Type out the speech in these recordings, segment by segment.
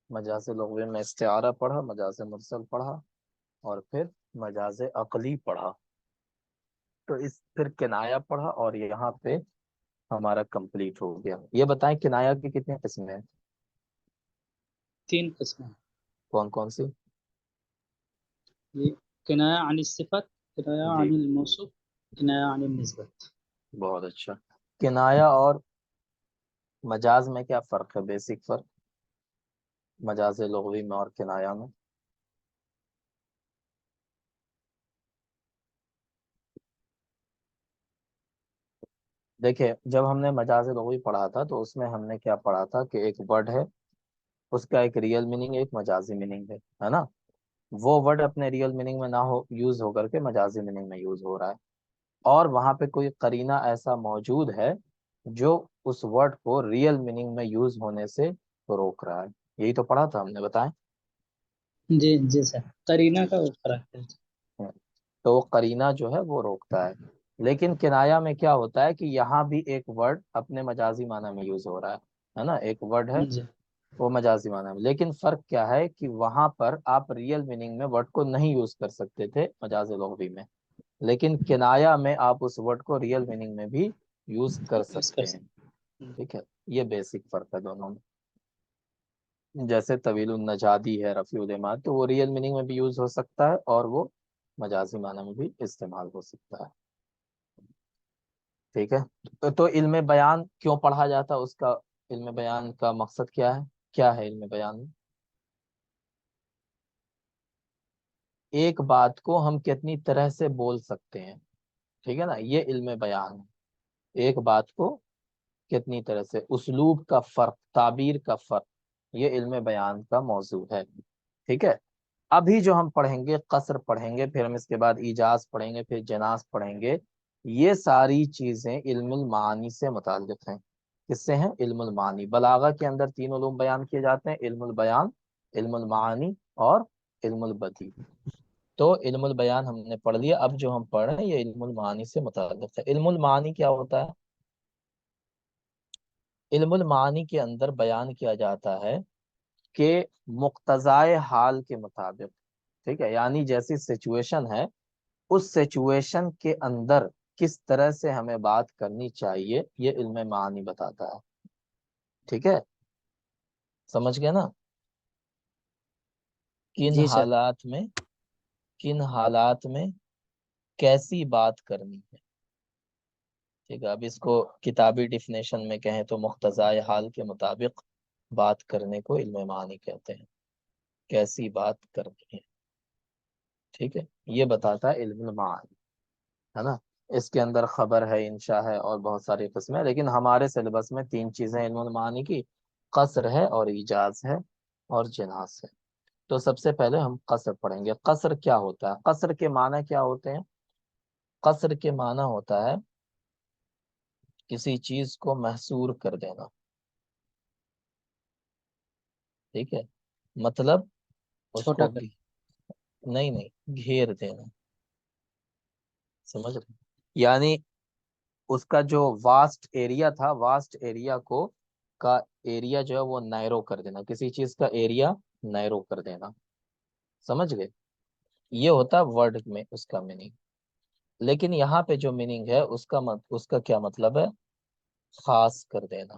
مجاز لغوی میں استعارہ پڑھا، مجاز مرسل پڑھا، اور پھر مجاز عقلی پڑھا، تو اس پھر کنایا پڑھا، اور یہاں پہ ہمارا کمپلیٹ ہو گیا۔ یہ بتائیں کنایا کی کتنی قسمیں ہیں؟ 3 قسمیں۔ کون کون سی؟ یہ کنایا عن الصفت، کنایا جی، عن الموصوف، کنایا عن النسبت۔ بہت اچھا۔ کنایا اور مجاز میں کیا فرق ہے، بیسک فرق مجاز لغوی میں اور کنایا میں؟ دیکھیں، جب ہم نے مجاز لغوی پڑھا تھا تو اس میں ہم نے کیا پڑھا تھا کہ ایک ورڈ ہے، اس کا ایک ریئل میننگ ایک مجازی میننگ ہے نا؟ وہ ورڈ اپنے ریئل میننگ میں نہ ہو یوز ہو کر کے مجازی میننگ میں یوز ہو رہا ہے، اور وہاں پہ کوئی قرینہ ایسا موجود ہے جو اس ورڈ کو ریئل میننگ میں یوز ہونے سے روک رہا ہے۔ یہی تو پڑھا تھا ہم نے، بتائیں۔ جی جی سر، قرینہ کا وہ فرق ہے۔ تو وہ قرینہ جو ہے وہ روکتا ہے، لیکن کنایا میں کیا ہوتا ہے کہ یہاں بھی ایک ورڈ اپنے مجازی معنی میں یوز ہو رہا ہے نا؟ ایک ورڈ ہے جی وہ مجازی معنی میں، لیکن فرق کیا ہے کہ وہاں پر آپ ریئل میننگ میں ورڈ کو نہیں یوز کر سکتے تھے مجاز لغوی میں، لیکن کنایا میں آپ اس ورڈ کو ریئل میننگ میں بھی یوز کر اس کر سکتے ہیں۔ سکتے ہیں۔ ٹھیک ہے، یہ بیسک فرق ہے دونوں میں۔ جیسے طویل النجادی ہے، رفیع العماد، تو وہ ریئل میننگ میں بھی یوز ہو سکتا ہے اور وہ مجازی معنی میں بھی استعمال ہو سکتا ہے۔ ٹھیک ہے، تو علم بیان کیوں پڑھا جاتا ہے؟ اس کا علم بیان کا مقصد کیا ہے؟ کیا ہے علم بیان میں؟ ایک بات کو ہم کتنی طرح سے بول سکتے ہیں، ٹھیک ہے نا، یہ علم بیان ہے۔ ایک بات کو کتنی طرح سے، اسلوب کا فرق، تعبیر کا فرق، یہ علم بیان کا موضوع ہے۔ ٹھیک ہے، ابھی جو ہم پڑھیں گے قصر پڑھیں گے، پھر ہم اس کے بعد ایجاز پڑھیں گے، پھر جناز پڑھیں گے، یہ ساری چیزیں علم المعانی سے متعلق ہیں۔ کس سے ہیں؟ علم المعانی۔ بلاغہ کے اندر 3 علوم بیان کیے جاتے ہیں، علم البیان، علم المعانی اور علم البدیع۔ تو علم البیان ہم نے پڑھ لیا، اب جو ہم پڑھ رہے ہیں یہ علم المعانی سے متعلق ہے۔ علم المعانی کیا ہوتا ہے؟ علم المعانی کے اندر بیان کیا جاتا ہے کہ مقتضائے حال کے مطابق، ٹھیک ہے، یعنی جیسی سچویشن ہے اس سچویشن کے اندر کس طرح سے ہمیں بات کرنی چاہیے، یہ علم معانی بتاتا ہے۔ ٹھیک ہے، سمجھ گئے نا؟ کن جی سر۔ حالات میں، کن حالات میں کیسی بات کرنی ہے۔ ٹھیک ہے، اب اس کو کتابی ڈیفینیشن میں کہیں تو مقتضائے حال کے مطابق بات کرنے کو علم معانی کہتے ہیں، کیسی بات کرنی ہے۔ ٹھیک ہے، یہ بتاتا ہے علم المعانی، ہے نا؟ اس کے اندر خبر ہے، انشاء ہے، اور بہت ساری قسمیں، لیکن ہمارے سلیبس میں 3 چیزیں علم المعانی کی، قصر ہے اور ایجاز ہے اور جناس ہے۔ تو سب سے پہلے ہم قصر پڑھیں گے۔ قصر کیا ہوتا ہے؟ قصر کے معنی کیا ہوتے ہیں؟ قصر کے معنی ہوتا ہے کسی چیز کو محصور کر دینا۔ ٹھیک ہے، مطلب اس چھوٹا کو کر۔ نہیں نہیں، گھیر دینا، سمجھ رہے؟ یعنی اس کا جو واسٹ ایریا تھا، واسٹ ایریا کو کا ایریا جو ہے وہ نیرو کر دینا، کسی چیز کا ایریا نیرو کر دینا، سمجھ گئے؟ یہ ہوتا ہے ورڈ میں اس کا میننگ، لیکن یہاں پہ جو میننگ ہے اس کا کیا مطلب ہے؟ خاص کر دینا۔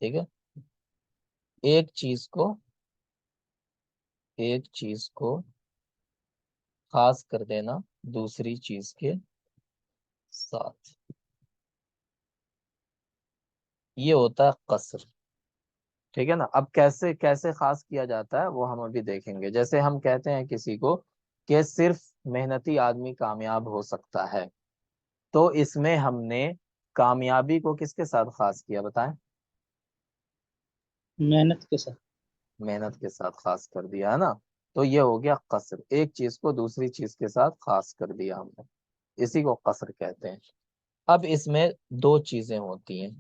ٹھیک ہے، ایک چیز کو، ایک چیز کو خاص کر دینا دوسری چیز کے ساتھ، یہ ہوتا ہے قصر۔ ٹھیک ہے نا؟ اب کیسے کیسے خاص کیا جاتا ہے وہ ہم ابھی دیکھیں گے۔ جیسے ہم کہتے ہیں کسی کو کہ صرف محنتی آدمی کامیاب ہو سکتا ہے، تو اس میں ہم نے کامیابی کو کس کے ساتھ خاص کیا، بتائیں؟ محنت کے ساتھ۔ محنت کے ساتھ خاص کر دیا ہے نا؟ تو یہ ہو گیا قصر، ایک چیز کو دوسری چیز کے ساتھ خاص کر دیا ہم نے، اسی کو قصر کہتے ہیں۔ اب اس میں 2 چیزیں ہوتی ہیں،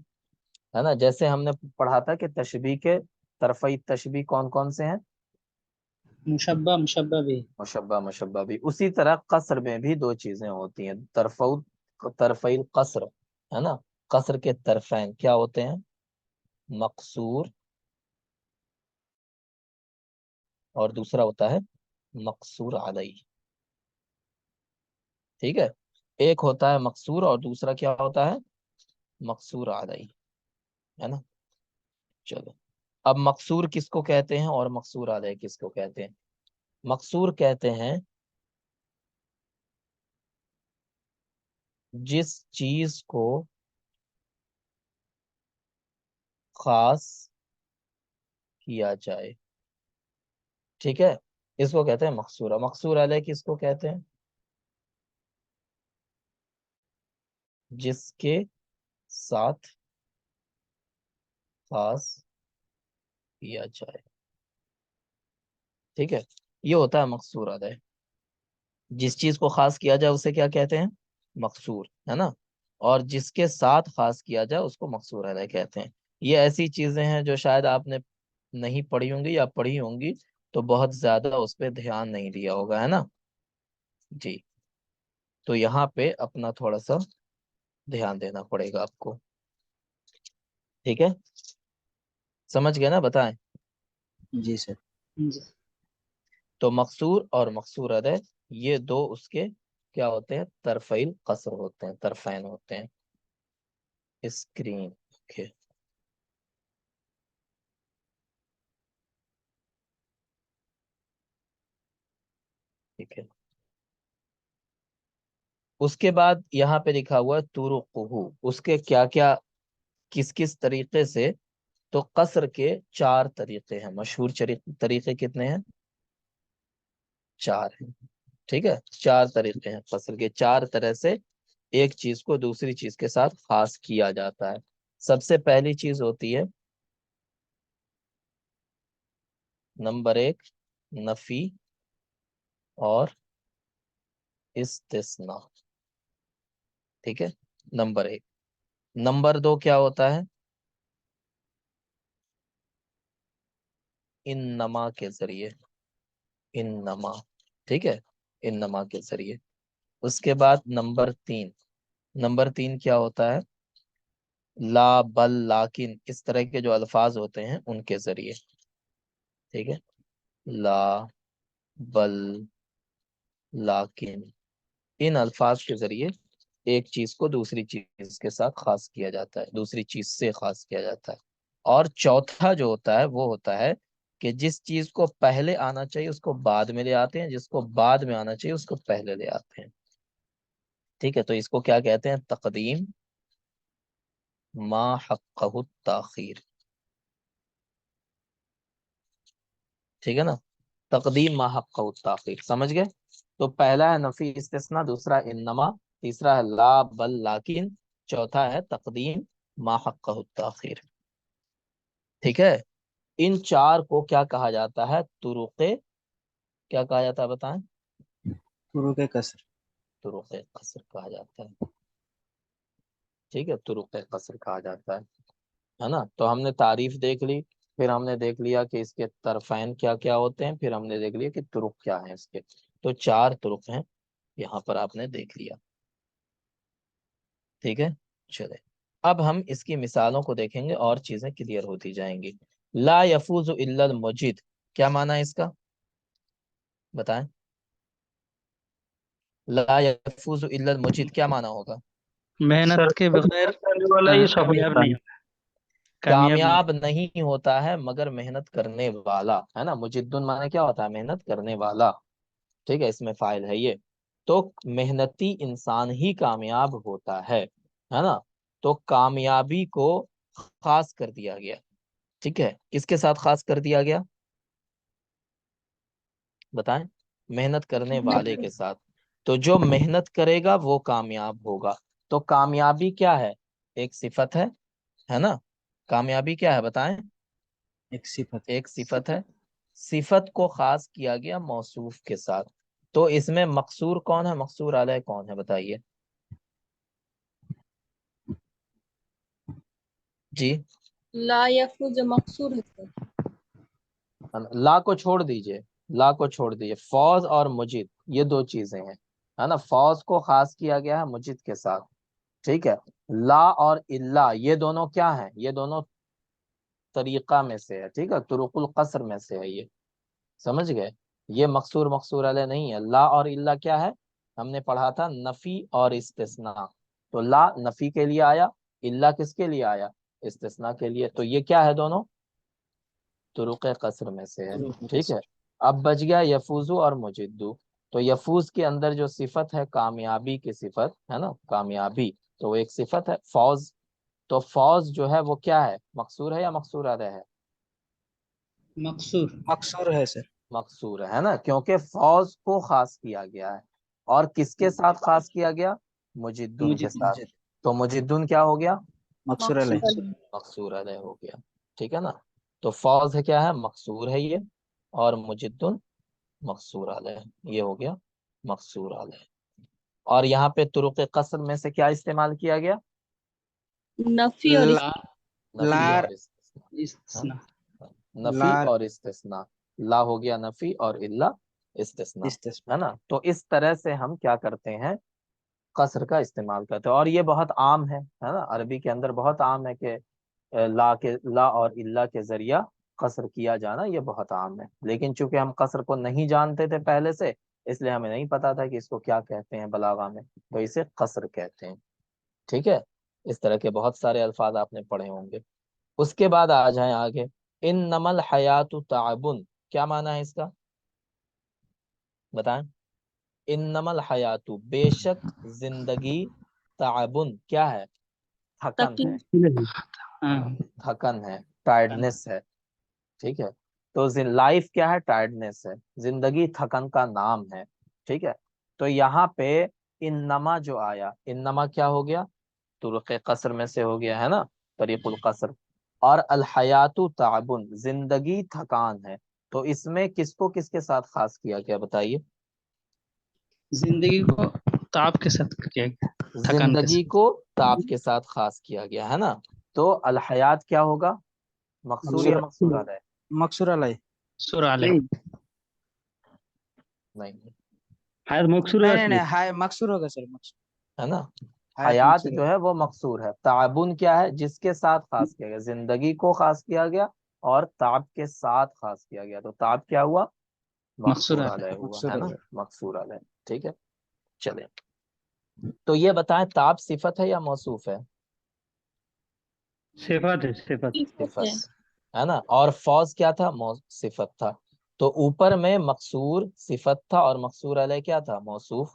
ہے نا؟ جیسے ہم نے پڑھا تھا کہ تشبیہ کے طرفی تشبیہ کون کون سے ہیں؟ مشبہ، مشبہ بھی۔ مشبہ، مشبہ بھی۔ اسی طرح قصر میں بھی 2 چیزیں ہوتی ہیں، طرفی القصر، ہے نا؟ قصر کے طرفین کیا ہوتے ہیں؟ مقصور اور دوسرا ہوتا ہے مقصور علیہ. ٹھیک ہے، ایک ہوتا ہے مقصور اور دوسرا کیا ہوتا ہے؟ مقصور علیہ، ہے نا. چلو، اب مقصور کس کو کہتے ہیں اور مقصور علیہ کس کو کہتے ہیں؟ مقصور کہتے ہیں جس چیز کو خاص کیا جائے. ٹھیک ہے، اس کو کہتے ہیں مقصورہ. مقصور علیہ کس کو کہتے ہیں؟ جس کے ساتھ خاص کیا جائے. ٹھیک ہے، یہ ہوتا ہے مقصور علیہ. جس چیز کو خاص کیا جائے اسے کیا کہتے ہیں؟ مقصور، ہے نا. اور جس کے ساتھ خاص کیا جائے اس کو مقصور علیہ کہتے ہیں. یہ ایسی چیزیں ہیں جو شاید آپ نے نہیں پڑھی ہوں گی یا پڑھی ہوں گی تو بہت زیادہ اس پہ دھیان نہیں دیا ہوگا، ہے نا. جی، تو یہاں پہ اپنا تھوڑا سا دھیان دینا پڑے گا آپ کو. ٹھیک ہے، سمجھ گئے نا؟ بتائیں. جی سر. جی تو مقصور اور مقصور علیہ یہ دو اس کے کیا ہوتے ہیں؟ طرفین قصر ہوتے ہیں، طرفین ہوتے ہیں. Screen okay. ٹھیک ہے، اس کے بعد یہاں پہ لکھا ہوا ہے طرقہ، اس کے کیا کیا کس کس طریقے سے. تو قصر کے چار طریقے ہیں. مشہور طریقے کتنے ہیں؟ چار ہیں. ٹھیک ہے، چار طریقے ہیں قصر کے. چار طرح سے ایک چیز کو دوسری چیز کے ساتھ خاص کیا جاتا ہے. سب سے پہلی چیز ہوتی ہے نمبر ایک، نفی اور استثناء. ٹھیک ہے، نمبر ایک. نمبر دو کیا ہوتا ہے؟ انما کے ذریعے. انما، ٹھیک ہے، انما کے ذریعے. اس کے بعد نمبر تین. نمبر تین کیا ہوتا ہے؟ لا بل لیکن، اس طرح کے جو الفاظ ہوتے ہیں ان کے ذریعے. ٹھیک ہے، لا بل لیکن، ان الفاظ کے ذریعے ایک چیز کو دوسری چیز کے ساتھ خاص کیا جاتا ہے، دوسری چیز سے خاص کیا جاتا ہے. اور چوتھا جو ہوتا ہے وہ ہوتا ہے کہ جس چیز کو پہلے آنا چاہیے اس کو بعد میں لے آتے ہیں، جس کو بعد میں آنا چاہیے اس کو پہلے لے آتے ہیں. ٹھیک ہے، تو اس کو کیا کہتے ہیں؟ تقدیم ما حقہ التاخیر. ٹھیک ہے نا، تقدیم ما حقہ التاخیر. سمجھ گئے؟ تو پہلا ہے نفی استثناء، دوسرا انما، تیسرا ہے لا بل لیکن، چوتھا ہے تقدیم ما حقہ التاخیر. ٹھیک ہے، ان چار کو کیا کہا جاتا ہے؟ طرق. کیا کہا جاتا ہے بتائیں؟ طرق قصر. طرق قصر کہا جاتا ہے. ٹھیک ہے، طرق قصر کہا جاتا ہے نا. تو ہم نے تعریف دیکھ لی، پھر ہم نے دیکھ لیا کہ اس کے طرفین کیا کیا ہوتے ہیں، پھر ہم نے دیکھ لیا کہ طرق کیا ہیں اس کے. تو چار طرق ہیں یہاں پر آپ نے دیکھ لیا. ٹھیک ہے، چلے اب ہم اس کی مثالوں کو دیکھیں گے اور چیزیں کلیئر ہوتی جائیں گی. لا یفوز الا المجید، کیا معنی ہے اس کا؟ بتائیں. لا یفوز الا المجید کیا معنی ہوگا؟ محنت کے بغیر کرنے والا ہی سفل کامیاب ہوتا نہیں ہے. ہوتا. کامیاب نہیں. کامیاب نہیں ہوتا ہے مگر محنت کرنے والا، ہے نا. مجدن معنی کیا ہوتا ہے؟ محنت کرنے والا. ٹھیک ہے، اس میں فاعل ہے یہ. تو محنتی انسان ہی کامیاب ہوتا ہے نا. تو کامیابی کو خاص کر دیا گیا. ٹھیک ہے، کس کے ساتھ خاص کر دیا گیا؟ بتائیں. محنت کرنے والے کے ساتھ. تو جو محنت کرے گا وہ کامیاب ہوگا. تو کامیابی کیا ہے؟ ایک صفت ہے نا. کامیابی کیا ہے بتائیں؟ ایک صفت. ایک صفت ہے. صفت کو خاص کیا گیا موصوف کے ساتھ. تو اس میں مقصور کون ہے؟ مقصور علیہ کون ہے بتائیے جی. لا یفوز مقصور ہے سر. لا کو چھوڑ دیجئے، لا کو چھوڑ دیجئے. فوز اور مجید یہ دو چیزیں ہیں، ہے نا. فوز کو خاص کیا گیا ہے مجید کے ساتھ. ٹھیک ہے، لا اور الا یہ دونوں کیا ہیں؟ یہ دونوں طریقہ میں سے ہے. ٹھیک ہے، طرق القصر میں سے ہے یہ. سمجھ گئے؟ یہ مقصور مقصور علیہ نہیں ہے. لا اور الا کیا ہے؟ ہم نے پڑھا تھا نفی اور استثناء. تو لا نفی کے لیے آیا، الا کس کے لیے آیا؟ استثناء کے لیے. تو یہ کیا ہے؟ دونوں طرق قصر میں سے ہے. ٹھیک ہے. اب بچ گیا یفوزو اور مجدو. تو یفوز کے اندر جو صفت ہے کامیابی کی صفت ہے نا، کامیابی، تو وہ ایک صفت ہے فوز. تو فوز جو ہے وہ کیا ہے؟ مقصور ہے یا مقصور علیہ ہے؟ مقصور. مقصور ہے سر. مقصور ہے نا، کیونکہ فوز کو خاص کیا گیا ہے. اور کس کے ساتھ خاص کیا گیا؟ مجدن کے ساتھ. تو مجدن کیا ہو گیا؟ مقصور مقصور علیہ. علیہ. مقصور علیہ ہو گیا. ٹھیک ہے نا. تو فوز ہے کیا ہے؟ مقصور ہے یہ. اور مجدن مقصور علیہ، یہ ہو گیا مقصور علیہ. اور یہاں پہ طرق قصر میں سے کیا استعمال کیا گیا؟ نفی اور لا نفی لار اور استثناء. استثناء. نفی لار اور استثناء. لا ہو گیا نفی اور الا استثناء. استثناء. ہے نا. تو اس طرح سے ہم کیا کرتے ہیں؟ قصر کا استعمال کرتے ہیں. اور یہ بہت عام ہے نا، عربی کے اندر بہت عام ہے کہ لا اور الا کے ذریعہ قصر کیا جانا، یہ بہت عام ہے. لیکن چونکہ ہم قصر کو نہیں جانتے تھے پہلے سے، اس لیے ہمیں نہیں پتا تھا کہ اس کو کیا کہتے ہیں بلاغہ میں، تو اسے قصر کہتے ہیں. ٹھیک ہے. اس طرح کے بہت سارے الفاظ آپ نے پڑھے ہوں گے. اس کے بعد آ جائیں آگے. انما الحیات تعبن، کیا معنی ہے اس کا؟ بتائیں. انما الحیات، بے شک زندگی، تعبن کیا ہے؟ تھکن ہے. تکلیف. ہاں. تھکن ہے، ٹائرڈنس ہے. ٹھیک ہے. تو لائف کیا ہے؟ ٹائرڈنس ہے. زندگی تھکن کا نام ہے. ٹھیک ہے. تو یہاں پہ انما جو آیا، انما کیا ہو گیا؟ طرق قصر میں سے ہو گیا ہے نا، طریق القصر. اور الحیات تعبن، زندگی تھکان ہے. تو اس میں کس کو کس کے ساتھ خاص کیا گیا بتائیے؟ زندگی کو تاب کے ساتھ کیا گیا. تھکان کے زندگی ساتھ. کو تاب کے ساتھ خاص کیا گیا ہے نا. تو الحیات کیا ہوگا؟ مقصور یا مقصور علیہ؟ مقصور علیہ. سورہ علیہ. نہیں، حیات مقصور نہیں ہے نہیں اصلی. نہیں، ہائے مقصور ہوگا سر. مقصور ہے نا. حیات حیات مقصور جو ہے وہ مقصور ہے. تعبن کیا ہے؟ جس کے ساتھ خاص کیا گیا، زندگی کو خاص کیا گیا اور تعب کے ساتھ خاص کیا گیا. تو تعب کیا ہوا؟ مقصور مقصور علیہ. علیہ ہوا مقصور ہے نا، علیہ. مقصور علیہ. ٹھیک ہے. چلیں. تو یہ بتائیں تعب صفت ہے یا موصوف ہے؟ صفات ہے. صفات. صفت ہے. ہے نا. اور فوز کیا تھا؟ صفت تھا. تو اوپر میں مقصور صفت تھا اور مقصور علیہ کیا تھا؟ موصوف.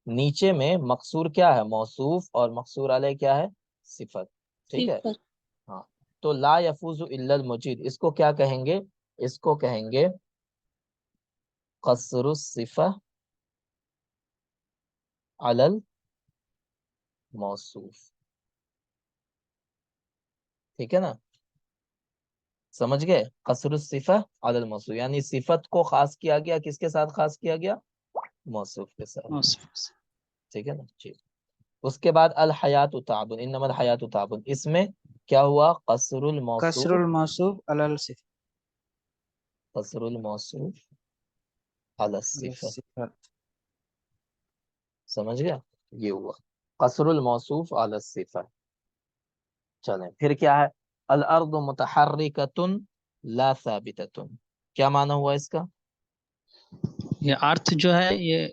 نیچے میں مقصور کیا ہے؟ موصوف. اور مقصور علیہ کیا ہے؟ صفت. ٹھیک ہے. صفر. ہاں. تو لا یفوز الا المجید، اس کو کیا کہیں گے؟ اس کو کہیں گے قصر الصفہ علی الموصوف. ٹھیک ہے نا. سمجھ گئے؟ قصر الصفہ علی الموصوف، یعنی صفت کو خاص کیا گیا، کس کے ساتھ خاص کیا گیا؟ موصوف کے ساتھ. ٹھیک ہے نا جی. اس کے بعد الحیات تعبن، انما الحیات تعبن، اس میں کیا ہوا؟ قصر قصر الموصوف. الموصوف علی الصفت. قصر الموصوف علی الصفہ. الصفت. سمجھ گیا؟ یہ ہوا قصر الموصوف علی الصفہ. چلیں پھر کیا ہے؟ الارض متحرکۃ لا ثابتۃ، کیا معنی ہوا اس کا؟ یہ ارتھ جو ہے یہ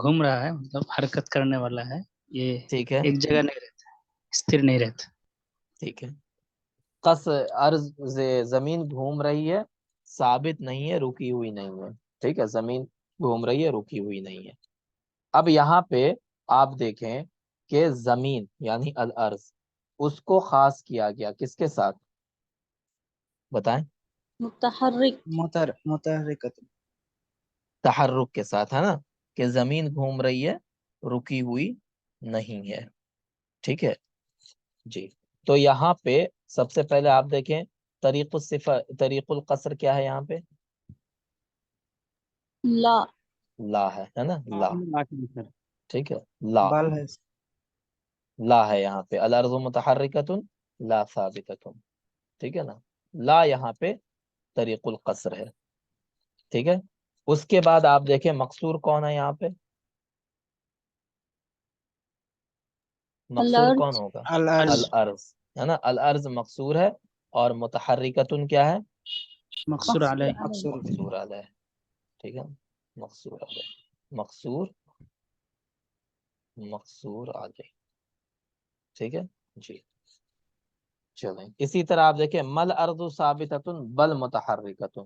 گھوم رہا ہے، مطلب حرکت کرنے والا ہے. یہ ٹھیک ہے. ایک جگہ نہیں رہتا، استھر نہیں رہتا. ٹھیک ہے. ارض زمین گھوم رہی ہے، ثابت نہیں ہے، رکی ہوئی نہیں ہے. ٹھیک ہے. زمین گھوم رہی ہے، رکی ہوئی نہیں ہے. اب یہاں پہ آپ دیکھیں کہ زمین یعنی الارض، اس کو خاص کیا گیا کس کے ساتھ؟ بتائیں. متحرک. متحرکۃ. تحرک کے ساتھ ہے نا، کہ زمین گھوم رہی ہے، رکی ہوئی نہیں ہے. ٹھیک ہے جی. تو یہاں پہ سب سے پہلے آپ دیکھیں طریق القصر کیا ہے یہاں پہ؟ لا. لا ہے نا. لا. ٹھیک ہے. لا. بال ہے. لا ہے یہاں پہ. الارض متحرکۃ لا ثابتۃ. ٹھیک ہے نا. لا یہاں پہ طریق القصر ہے. ٹھیک ہے. اس کے بعد آپ دیکھیں مقصور کون ہے یہاں پہ؟ مقصور الارض. کون ہوگا؟ الارض. الارض ہے نا. الارض مقصور ہے. اور متحرکۃ کیا ہے؟ مقصور علیہ. مقصور. مقصور علیہ. ٹھیک ہے، مقصور علیہ، مقصور مقصور علیہ، ٹھیک ہے جی۔ چلیں اسی طرح آپ دیکھیں مل ارض ثابتۃ بل متحرکۃ،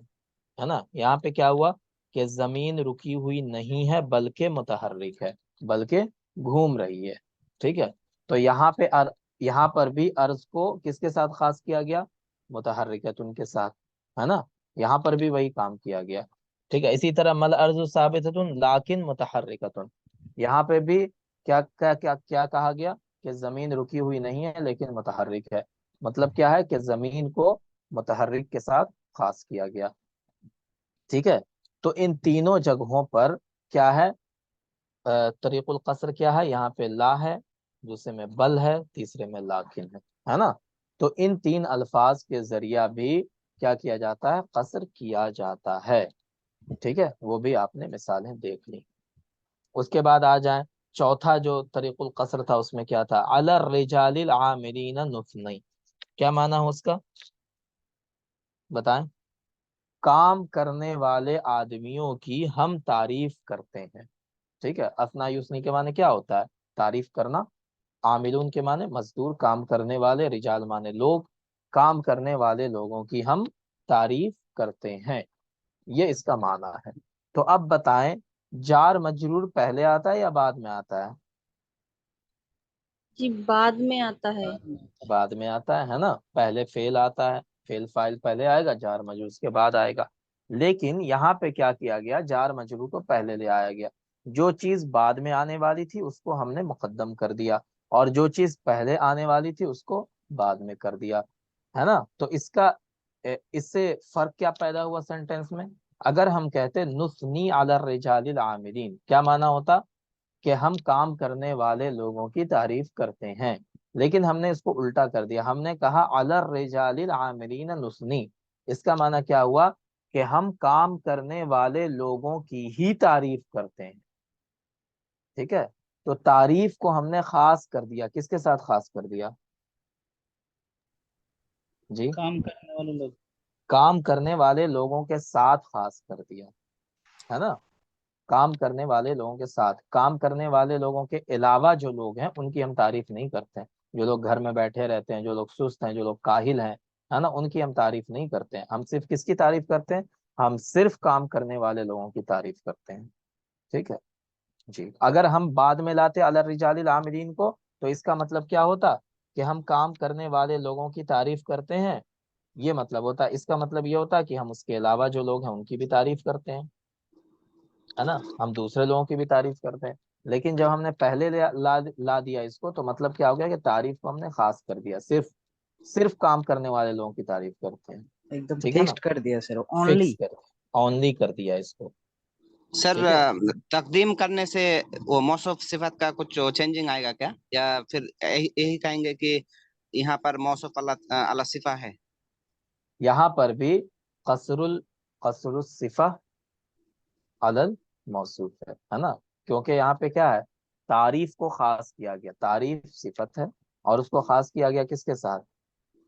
ہے نا، یہاں پہ کیا ہوا کہ زمین رکی ہوئی نہیں ہے بلکہ متحرک ہے، بلکہ گھوم رہی ہے، ٹھیک ہے۔ تو یہاں پر بھی ارض کو کس کے ساتھ خاص کیا گیا؟ متحرکۃ کے ساتھ، ہے نا، یہاں پر بھی وہی کام کیا گیا، ٹھیک ہے۔ اسی طرح مل ارض ثابتۃ لیکن متحرکۃ، یہاں پہ بھی کیا کیا کیا کیا کہا گیا کہ زمین رکی ہوئی نہیں ہے لیکن متحرک ہے، مطلب کیا ہے کہ زمین کو متحرک کے ساتھ خاص کیا گیا، ٹھیک ہے۔ تو ان تینوں جگہوں پر کیا ہے؟ طریق القصر کیا ہے؟ یہاں پہ لا ہے، دوسرے میں بل ہے، تیسرے میں لاکن ہے نا۔ تو ان تین الفاظ کے ذریعہ بھی کیا کیا جاتا ہے؟ قصر کیا جاتا ہے، ٹھیک ہے، وہ بھی آپ نے مثالیں دیکھ لی۔ اس کے بعد آ جائیں، چوتھا جو طریق القصر تھا اس میں کیا تھا؟ علی الرجال العاملین نثنی، کیا معنی ہے اس کا؟ بتائیں۔ کام کرنے والے آدمیوں کی ہم تعریف کرتے ہیں، ٹھیک ہے۔ اثنا یسنی کے معنی کیا ہوتا ہے؟ تعریف کرنا۔ عاملون کے معنی مزدور، کام کرنے والے، رجال معنی لوگ، کام کرنے والے لوگوں کی ہم تعریف کرتے ہیں، یہ اس کا معنی ہے۔ تو اب بتائیں جار مجرور پہلے آتا ہے یا بعد میں آتا ہے؟ جی بعد میں آتا ہے۔ بعد میں آتا ہے نا، پہلے فعل آتا ہے، فعل فاعل پہلے آئے گا، جار مجرور اس کے بعد آئے گا۔ لیکن یہاں پہ کیا کیا گیا؟ جار مجرور کو پہلے لے آیا گیا، جو چیز بعد میں آنے والی تھی اس کو ہم نے مقدم کر دیا، اور جو چیز پہلے آنے والی تھی اس کو بعد میں کر دیا، ہے نا۔ تو اس سے فرق کیا پیدا ہوا سینٹینس میں؟ اگر ہم کہتے نثنی علی الرجال العاملین، کیا معنی ہوتا؟ کہ ہم کام کرنے والے لوگوں کی تعریف کرتے ہیں، لیکن ہم نے اس کو الٹا کر دیا، ہم نے کہا علی الرجال العاملین نثنی، اس کا معنی کیا ہوا؟ کہ ہم کام کرنے والے لوگوں کی ہی تعریف کرتے ہیں، ٹھیک ہے۔ تو تعریف کو ہم نے خاص کر دیا، کس کے ساتھ خاص کر دیا جی؟ کام کرنے والے لوگ، کام کرنے والے لوگوں کے ساتھ خاص کر دیا، ہے نا، کام کرنے والے لوگوں کے ساتھ۔ کام کرنے والے لوگوں کے علاوہ جو لوگ ہیں ان کی ہم تعریف نہیں کرتے ہیں، جو لوگ گھر میں بیٹھے رہتے ہیں، جو لوگ سست ہیں، جو لوگ کاہل ہیں، ہے نا، ان کی ہم تعریف نہیں کرتے ہیں۔ ہم صرف کس کی تعریف کرتے ہیں؟ ہم صرف کام کرنے والے لوگوں کی تعریف کرتے ہیں، ٹھیک ہے جی۔ اگر ہم بعد میں لاتے علی الرجال العاملین کو تو اس کا مطلب کیا ہوتا؟ کہ ہم کام کرنے والے لوگوں کی تعریف کرتے ہیں، یہ مطلب ہوتا ہے۔ اس کا مطلب یہ ہوتا ہے کہ ہم اس کے علاوہ جو لوگ ہیں ان کی بھی تعریف کرتے ہیں، ہے نا، ہم دوسرے لوگوں کی بھی تعریف کرتے ہیں۔ لیکن جب ہم نے پہلے لا دیا اس کو، تو مطلب کیا ہو گیا کہ تعریف کو ہم نے خاص کر دیا، صرف کام کرنے والے لوگوں کی تعریف کرتے ہیں، ایک دم ٹھیک ہے نا، فکسڈ کر دیا سر، اونلی۔ فکس کر اونلی کر دیا اس کو، سر ٹھیک ہے۔ تقدیم کرنے سے وہ موصوف صفت کا کچھ چینجنگ آئے گا کیا، یا پھر یہی کہیں گے کہ یہاں پر موصوف اللہ صفہ ہے؟ یہاں پر بھی قصر الصفہ علی الموصوف ہے نا، کیونکہ یہاں پہ کیا ہے؟ تعریف کو خاص کیا گیا، تعریف صفت ہے اور اس کو خاص کیا گیا کس کے ساتھ؟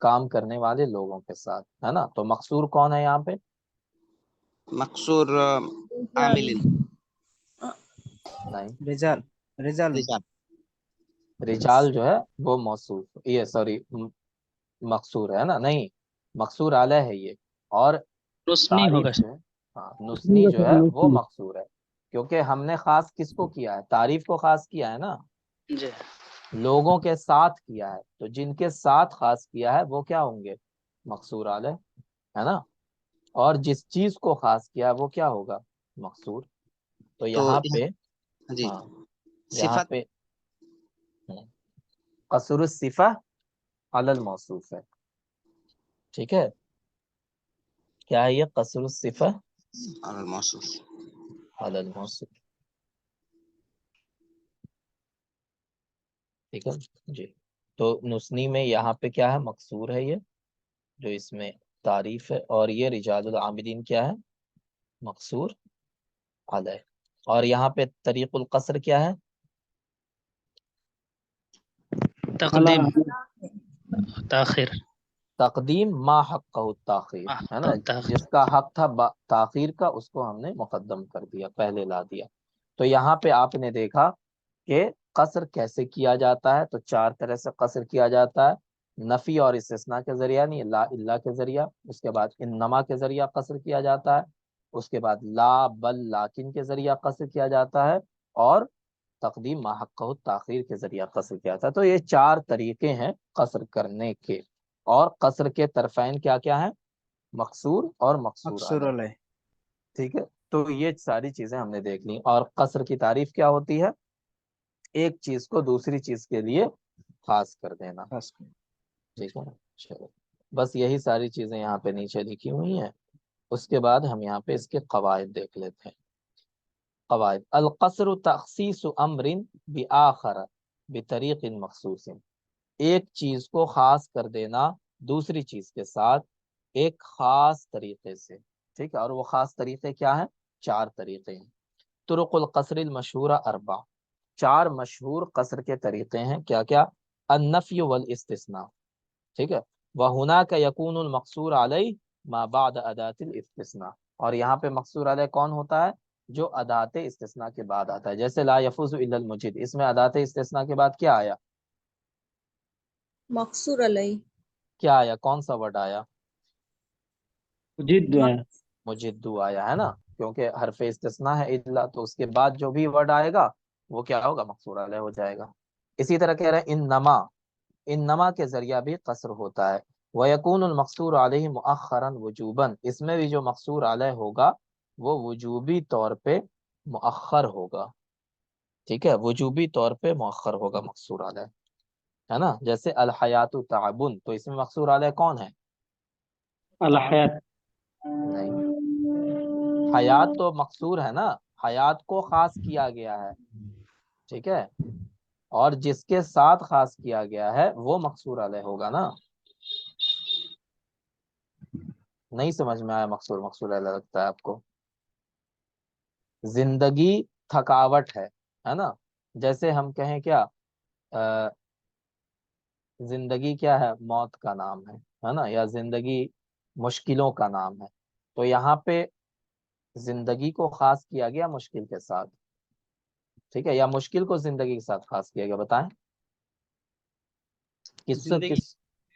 کام کرنے والے لوگوں کے ساتھ، ہے نا۔ تو مقصور کون ہے یہاں پہ؟ مقصور عاملین، نہیں، رجال، رجال رجال۔ رجال جو ہے وہ موصوف، یہ سوری مقصور ہے نا، نہیں، مقصور اعلی ہے یہ، اور نثنی تعریف ہوگا جو ہے، ہاں نثنی جو ہے وہ مقصور ہے، کیونکہ ہم نے خاص کس کو کیا ہے؟ تعریف کو خاص کیا ہے نا، جی۔ لوگوں کے ساتھ کیا ہے، تو جن کے ساتھ خاص کیا ہے وہ کیا ہوں گے؟ مقصور اعلی، ہے نا، اور جس چیز کو خاص کیا ہے وہ کیا ہوگا؟ مقصور۔ تو یہاں پہ جی ہاں، یہاں صفت پہ قصر الصفہ علی الموصوف ہے، ٹھیک ہے۔ کیا ہے یہ؟ قصر الصفہ موصوف۔ علی الموصوف، ٹھیک ہے جی۔ تو نثنی میں یہاں پہ کیا ہے؟ مقصور ہے یہ جو اس میں تعریف ہے، اور یہ رجال العاملین کیا ہے؟ مقصور علیہ۔ اور یہاں پہ طریق القصر کیا ہے؟ تقدیم، تاخیر، تقدیم ما حق التاخیر ہے نا، جس کا حق تھا تاخیر کا اس کو ہم نے مقدم کر دیا، پہلے لا دیا۔ تو یہاں پہ آپ نے دیکھا کہ قصر کیسے کیا جاتا ہے، تو 4 طرح سے قصر کیا جاتا ہے، نفی اور استثناء کے ذریعہ، نہیں لا الا کے ذریعہ، اس کے بعد انما کے ذریعہ قصر کیا جاتا ہے، اس کے بعد لا بل لاکن کے ذریعہ قصر کیا جاتا ہے، اور تقدیم ما حق تاخیر کے ذریعہ قصر کیا جاتا ہے۔ تو یہ 4 طریقے ہیں قصر کرنے کے، اور قصر کے طرفین کیا کیا ہیں؟ مقصور اور مقصور مقصور علیہ، علیہ۔ ٹھیک ہے۔ تو یہ ساری چیزیں ہم نے دیکھ لی، اور قصر کی تعریف کیا ہوتی ہے؟ ایک چیز کو دوسری چیز کے لیے خاص کر دینا، خاص کر۔ ٹھیک ہے نا؟ چلو، بس یہی ساری چیزیں یہاں پہ نیچے لکھی ہوئی ہیں۔ اس کے بعد ہم یہاں پہ اس کے قواعد دیکھ لیتے ہیں۔ قواعد: القصر تخصیص امر بآخر بطریق مخصوص، ایک چیز کو خاص کر دینا دوسری چیز کے ساتھ ایک خاص طریقے سے، ٹھیک ہے۔ اور وہ خاص طریقے کیا ہیں؟ 4 طریقے ہیں۔ طرق القصر المشہورہ 4، 4 مشہور قصر کے طریقے ہیں، کیا کیا؟ النفی والاستثناء، ٹھیک ہے۔ وَهُنَاكَ يَكُونُ الْمَقْصُورُ عَلَيْهِ مَا بَعْدَ أَدَاةِ الْاِسْتِثْنَاء، اور یہاں پہ مقصور علیہ کون ہوتا ہے؟ جو ادات استثناء کے بعد آتا ہے، جیسے لا يفوز الا المجد، اس میں ادات استثناء کے بعد کیا آیا؟ مقصور علیہ، کیا آیا؟ کون سا ورڈ آیا؟ جد ہے، مجدو آیا ہے نا، کیونکہ حرف استثناء ہے الا، تو اس کے بعد جو بھی ورڈ آئے گا وہ کیا ہوگا؟ مقصور علیہ ہو جائے گا۔ اسی طرح کہہ رہے ہیں انما، انما کے ذریعہ بھی قصر ہوتا ہے۔ وَيَكُونُ الْمَقْصُورُ عَلَيْهِ مُؤَخَّرًا وُجُوبًا، اس میں بھی جو مقصور علیہ ہوگا وہ وجوبی طور پہ مؤخر ہوگا، ٹھیک ہے، وجوبی طور پہ مؤخر ہوگا مقصور علیہ، ہے نا۔ جیسے الحیات تعبن، تو اس میں مقصور علیہ کون ہے؟ الحیات، نہیں، حیات تو مقصور ہے نا، حیات کو خاص کیا گیا ہے، ٹھیک ہے، اور جس کے ساتھ خاص کیا گیا ہے وہ مقصور علیہ ہوگا نا۔ نہیں سمجھ میں آیا؟ مقصور علیہ لگتا ہے آپ کو؟ زندگی تھکاوٹ ہے نا، جیسے ہم کہیں کیا زندگی کیا ہے؟ موت کا نام ہے نا، یا زندگی مشکلوں کا نام ہے، تو یہاں پہ زندگی کو خاص کیا گیا مشکل کے ساتھ، ٹھیک ہے، یا مشکل کو زندگی کے ساتھ خاص کیا گیا؟ بتائیں کس سے زندگی، کس؟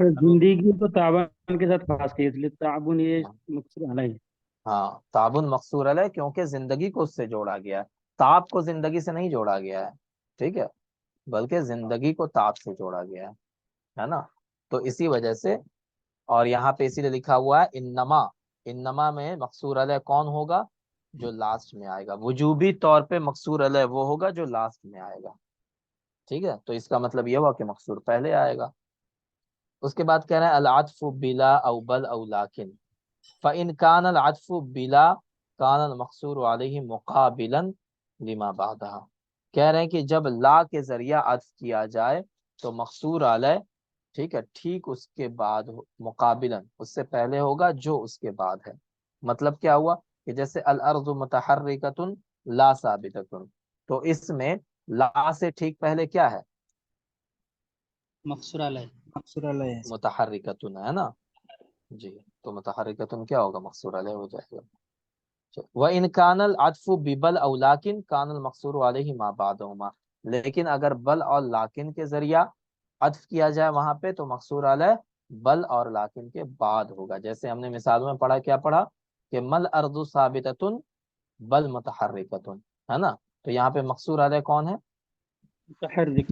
زندگی کو تعاون کے ساتھ خاص کیا، اس لیے تعاون یہ مقصور علیہ۔ ہاں، تعاون مقصور علیہ، کیونکہ زندگی کو اس سے جوڑا گیا ہے، تعب کو زندگی سے نہیں جوڑا گیا ہے، ٹھیک ہے، بلکہ زندگی کو تعب سے جوڑا گیا ہے نا۔ تو اسی وجہ سے، اور یہاں پہ اسی لیے لکھا ہوا ہے انما، انما میں مقصور علیہ کون ہوگا؟ جو لاسٹ میں آئے گا، وجوبی طور پہ مقصور علیہ وہ ہوگا جو لاسٹ میں آئے گا، ٹھیک ہے۔ تو اس کا مطلب یہ ہوا کہ مقصور پہلے آئے گا۔ اس کے بعد کہہ رہے ہیں العطف بلا او بل او لاکن، فَإِنْ كَانَ الْعَطْفُ بِلَا كَانَ الْمَقْصُورُ عَلَيْهِ مُقَابِلًا لِمَا بَعْدَهَا، کہہ رہے ہیں کہ جب لا کے ذریعہ عطف کیا جائے تو مقصور علیہ، ٹھیک ہے، ٹھیک اس کے بعد مقابلاً، اس سے پہلے ہوگا جو اس کے بعد ہے۔ مطلب کیا ہوا کہ جیسے الارض متحرکۃ لا ثابتۃ، تو اس میں لا سے ٹھیک پہلے کیا ہے؟ مقصور علیہ، مقصور علیہ۔ متحرکۃ ہے نا، جی، تو متحرکۃ کیا ہوگا؟ مقصور علیہ ہو جائے گا۔ وَإِنْ كَانَ الْعَطْفُ بِبَلْ أَوْ لَاكِنْ كَانَ الْمَقْصُورُ عَلَيْهِ مَا بَعْدَهُمَا، لیکن اگر بل اور لاکن کے ذریعہ عطف کیا جائے وہاں پہ تو مقصور علیہ بل اور لاکن کے بعد ہوگا۔ جیسے ہم نے مثال میں پڑھا، کیا پڑھا کہ مل ارض ثابتۃ بل متحرکۃ، ہے نا، تو یہاں پہ مقصور علیہ کون ہے؟ متحرک،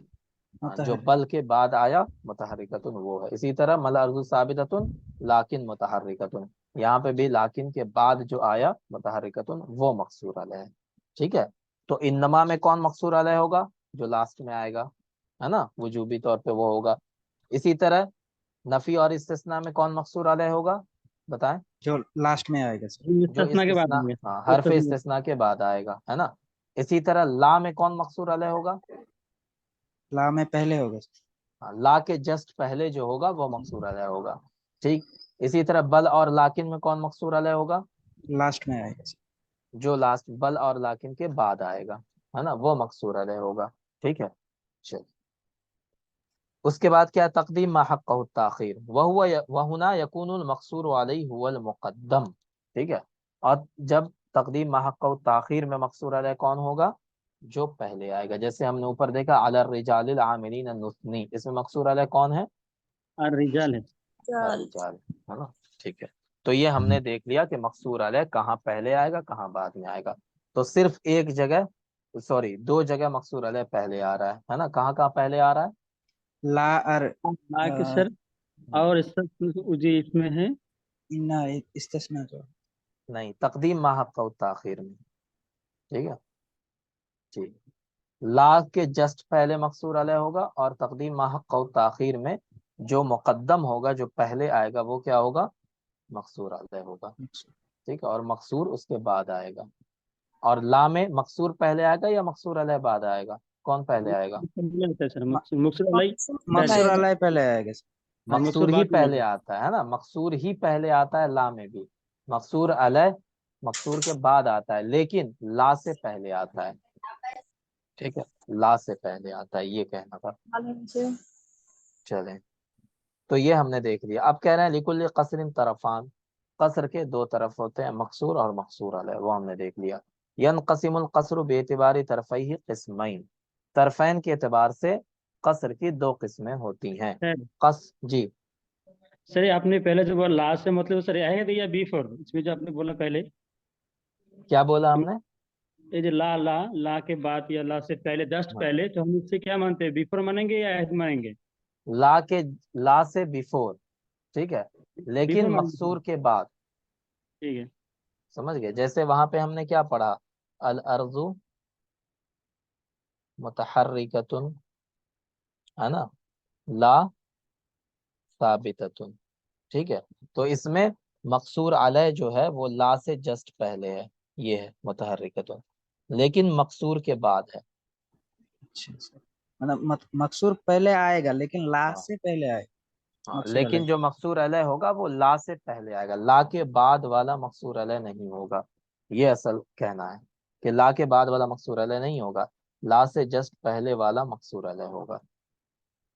جو بل کے بعد آیا متحرکۃ وہ ہے۔ اسی طرح مل ارض ثابتۃ لاکن متحرکۃ، یہاں پہ بھی لاکن کے بعد جو آیا متحرکۃ وہ مقصور علیہ ہے، ٹھیک ہے۔ تو انما میں کون مقصور علیہ ہوگا؟ جو لاسٹ میں آئے گا، ہے نا، وجوبی طور پہ وہ ہوگا۔ اسی طرح نفی اور استثناء میں کون مقصور علیہ ہوگا؟ بتائیں۔ جو لاسٹ میں آئے گا سر۔ جو استثناء کے بعد استثناء، ہوں گے، ہاں، حرف استثناء کے بعد آئے گا، ہے نا۔ اسی طرح لا میں کون مقصور علیہ ہوگا؟ لا میں پہلے ہوگا سر۔ ہاں، لا کے جسٹ پہلے جو ہوگا وہ مقصور علیہ ہوگا، ٹھیک۔ اسی طرح بل اور لاکن میں کون مقصور علیہ ہوگا؟ لاسٹ میں آئے گا سر۔ جو لاسٹ بل اور لاکن کے بعد آئے گا، ہے نا، وہ مقصور علیہ ہوگا، ٹھیک ہے۔ چل اس کے بعد کیا ہے؟ تقدیم ما حقہ التاخیر وہنا یکون المقصور علیہ هو المقدم. ٹھیک ہے، اور جب تقدیم ما حقہ التاخیر میں مقصور علیہ کون ہوگا؟ جو پہلے آئے گا. جیسے ہم نے اوپر دیکھا علی الرجال العاملین النثنی، اس میں مقصور علیہ کون ہے؟ الرجال ہے. الرجال، ہے نا. ٹھیک ہے، تو یہ ہم نے دیکھ لیا کہ مقصور علیہ کہاں پہلے آئے گا کہاں بعد میں آئے گا. تو صرف ایک جگہ، سوری دو جگہ مقصور علیہ پہلے آ رہا ہے نا. کہاں کہاں پہلے آ رہا ہے؟ لا ار لا کے سر، اور اس جی اس میں ہے ان استثناء جو نہیں، تقدیم ما حقہ التاخیر میں. ٹھیک ہے، ٹھیک. لا کے جسٹ پہلے مقصور علیہ ہوگا، اور تقدیم ما حقہ التاخیر میں جو مقدم ہوگا، جو پہلے آئے گا، وہ کیا ہوگا؟ مقصور علیہ ہوگا. ٹھیک ہے، اور مقصور اس کے بعد آئے گا. اور لا میں مقصور پہلے آئے گا یا مقصور علیہ بعد آئے گا؟ کون پہلے آئے گا؟ سر مقصود علیہ مقصور علیہ پہلے آئے گا سر. مقصور ہی پہلے آتا ہے نا، مقصور ہی پہلے آتا ہے. لا میں بھی مقصور علیہ مقصور کے بعد آتا ہے، لیکن لا سے پہلے آتا ہے. ٹھیک ہے، لا سے پہلے آتا ہے، یہ کہنا تھا. چلیں، تو یہ ہم نے دیکھ لیا. اب کہہ رہے ہیں لکل قصر طرفان، قصر کے دو طرف ہوتے ہیں، مقصور اور مقصور علیہ، وہ ہم نے دیکھ لیا. ینقسم القصر باعتبار طرفیہ قسمین، طرفین کے اعتبار سے قصر کی دو قسمیں ہوتی ہیں. جی سر آپ نے پہلے جو بولا لا سے مطلب سر آئے گا یا بیفور، اس میں جو آپ نے بولا پہلے کیا بولا ہم نے؟ یہ جو لا کے بعد یا لا سے پہلے جسٹ پہلے، تو ہم اس سے کیا مانتے ہیں؟ بیفور مانیں گے یا ایز مانیں گے؟ لا سے بیفور، ٹھیک ہے، لیکن Before مقصور کے بعد. ٹھیک ہے. سمجھ گئے؟ جیسے وہاں پہ ہم نے کیا پڑھا؟ الارض متحرکۃ، ہے نا، لا ثابتۃ. ٹھیک ہے، تو اس میں مقصور علیہ جو ہے وہ لا سے جسٹ پہلے ہے، یہ ہے متحرکۃ، لیکن مقصور کے بعد ہے. اچھا سر، مطلب مقصور پہلے آئے گا لیکن لا ہاں. سے پہلے آئے گا. ہاں، مقصور لیکن علیہ جو مقصور علیہ ہوگا وہ لا سے پہلے آئے گا، لا کے بعد والا مقصور علیہ نہیں ہوگا. یہ اصل کہنا ہے کہ لا کے بعد والا مقصور علیہ نہیں ہوگا، لا سے جسٹ پہلے والا مقصور علیہ ہوگا.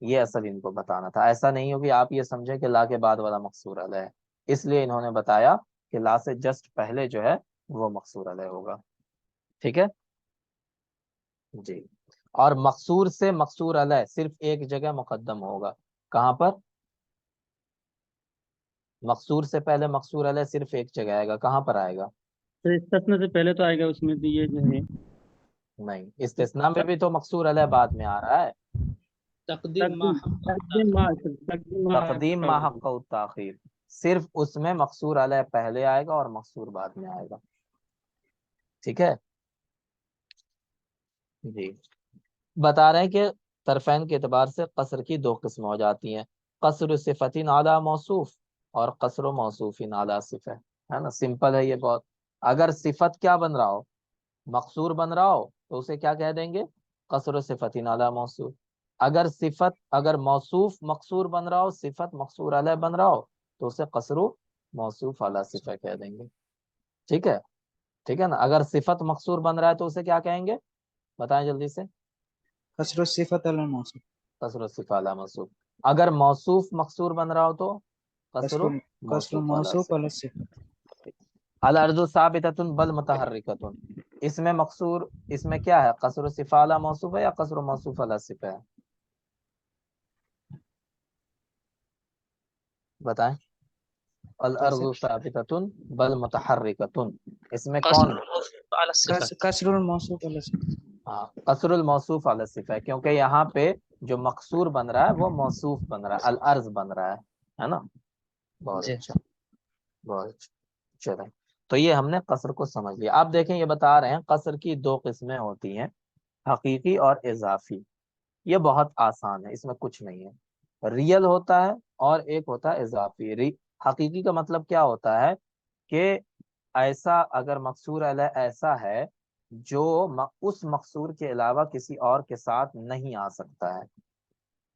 یہ اصل ان کو بتانا تھا. ایسا نہیں ہوگی آپ یہ سمجھیں کہ لا کے بعد والا مقصور علیہ ہے، اس لیے انہوں نے بتایا کہ لا سے جسٹ پہلے جو ہے وہ مقصور علیہ ہوگا. ٹھیک ہے جی. اور مقصور سے مقصور علیہ صرف ایک جگہ مقدم ہوگا. کہاں پر؟ مقصور سے پہلے مقصور علیہ صرف ایک جگہ آئے گا. کہاں پر آئے گا؟ سر استثناء سے پہلے تو آئے گا، اس میں تو یہ جو ہے نہیں، استثناء میں بھی تو مقصور علیہ بعد میں آ رہا ہے. تقدیم تقدیم ما حق التاخیر، صرف اس میں مقصور علیہ پہلے آئے گا اور مقصور بعد میں آئے گا. ٹھیک ہے جی. بتا رہے ہیں کہ طرفین کے اعتبار سے قصر کی دو قسم ہو جاتی ہیں، قصر صفت اعلیٰ موصوف اور قصر موصوف اعلیٰ صفہ، ہے نا. سمپل ہے یہ بہت. اگر صفت کیا بن رہا ہو؟ مقصور بن رہا ہو تو اسے کیا کہہ دیں گے؟ قصر صفت اعلیٰ موصوف. اگر موصوف مقصور بن رہا ہو، صفت مقصور علیہ بن رہا ہو، تو اسے قصر موصوف اعلیٰ صفہ کہہ دیں گے. ٹھیک ہے، ٹھیک ہے نا. اگر صفت مقصور بن رہا ہے تو اسے کیا کہیں گے؟ بتائیں جلدی سے. قصر الصفت علی الموصوف. قصر الصفہ علی موصوف. اگر موصوف مقصور بن رہا ہو تو قصر قصر موصوف علی موصوف علی صفہ. الصفت. الارض ثابتۃ بل متحرکۃ، اس میں مقصور، اس میں کیا ہے؟ قصر الصفہ علی موصوف ہے یا قصر موصوف علی صفہ ہے؟ بتائیں. الارض ثابتۃ بل متحرکۃ، اس میں کون؟ قصر الموصوف علی الصفت. ہاں، قصر الموصوف علی صفہ، کیونکہ یہاں پہ جو مقصور بن رہا ہے وہ موصوف بن رہا ہے، الارض بن رہا ہے نا. بہت اچھا، بہت اچھا. چلیں، تو یہ ہم نے قصر کو سمجھ لیا. آپ دیکھیں یہ بتا رہے ہیں قصر کی دو قسمیں ہوتی ہیں، حقیقی اور اضافی. یہ بہت آسان ہے، اس میں کچھ نہیں ہے. ریئل ہوتا ہے اور ایک ہوتا ہے اضافی. حقیقی کا مطلب کیا ہوتا ہے کہ ایسا اگر مقصور علیہ ایسا ہے جو اس مقصور کے علاوہ کسی اور کے ساتھ نہیں آ سکتا ہے.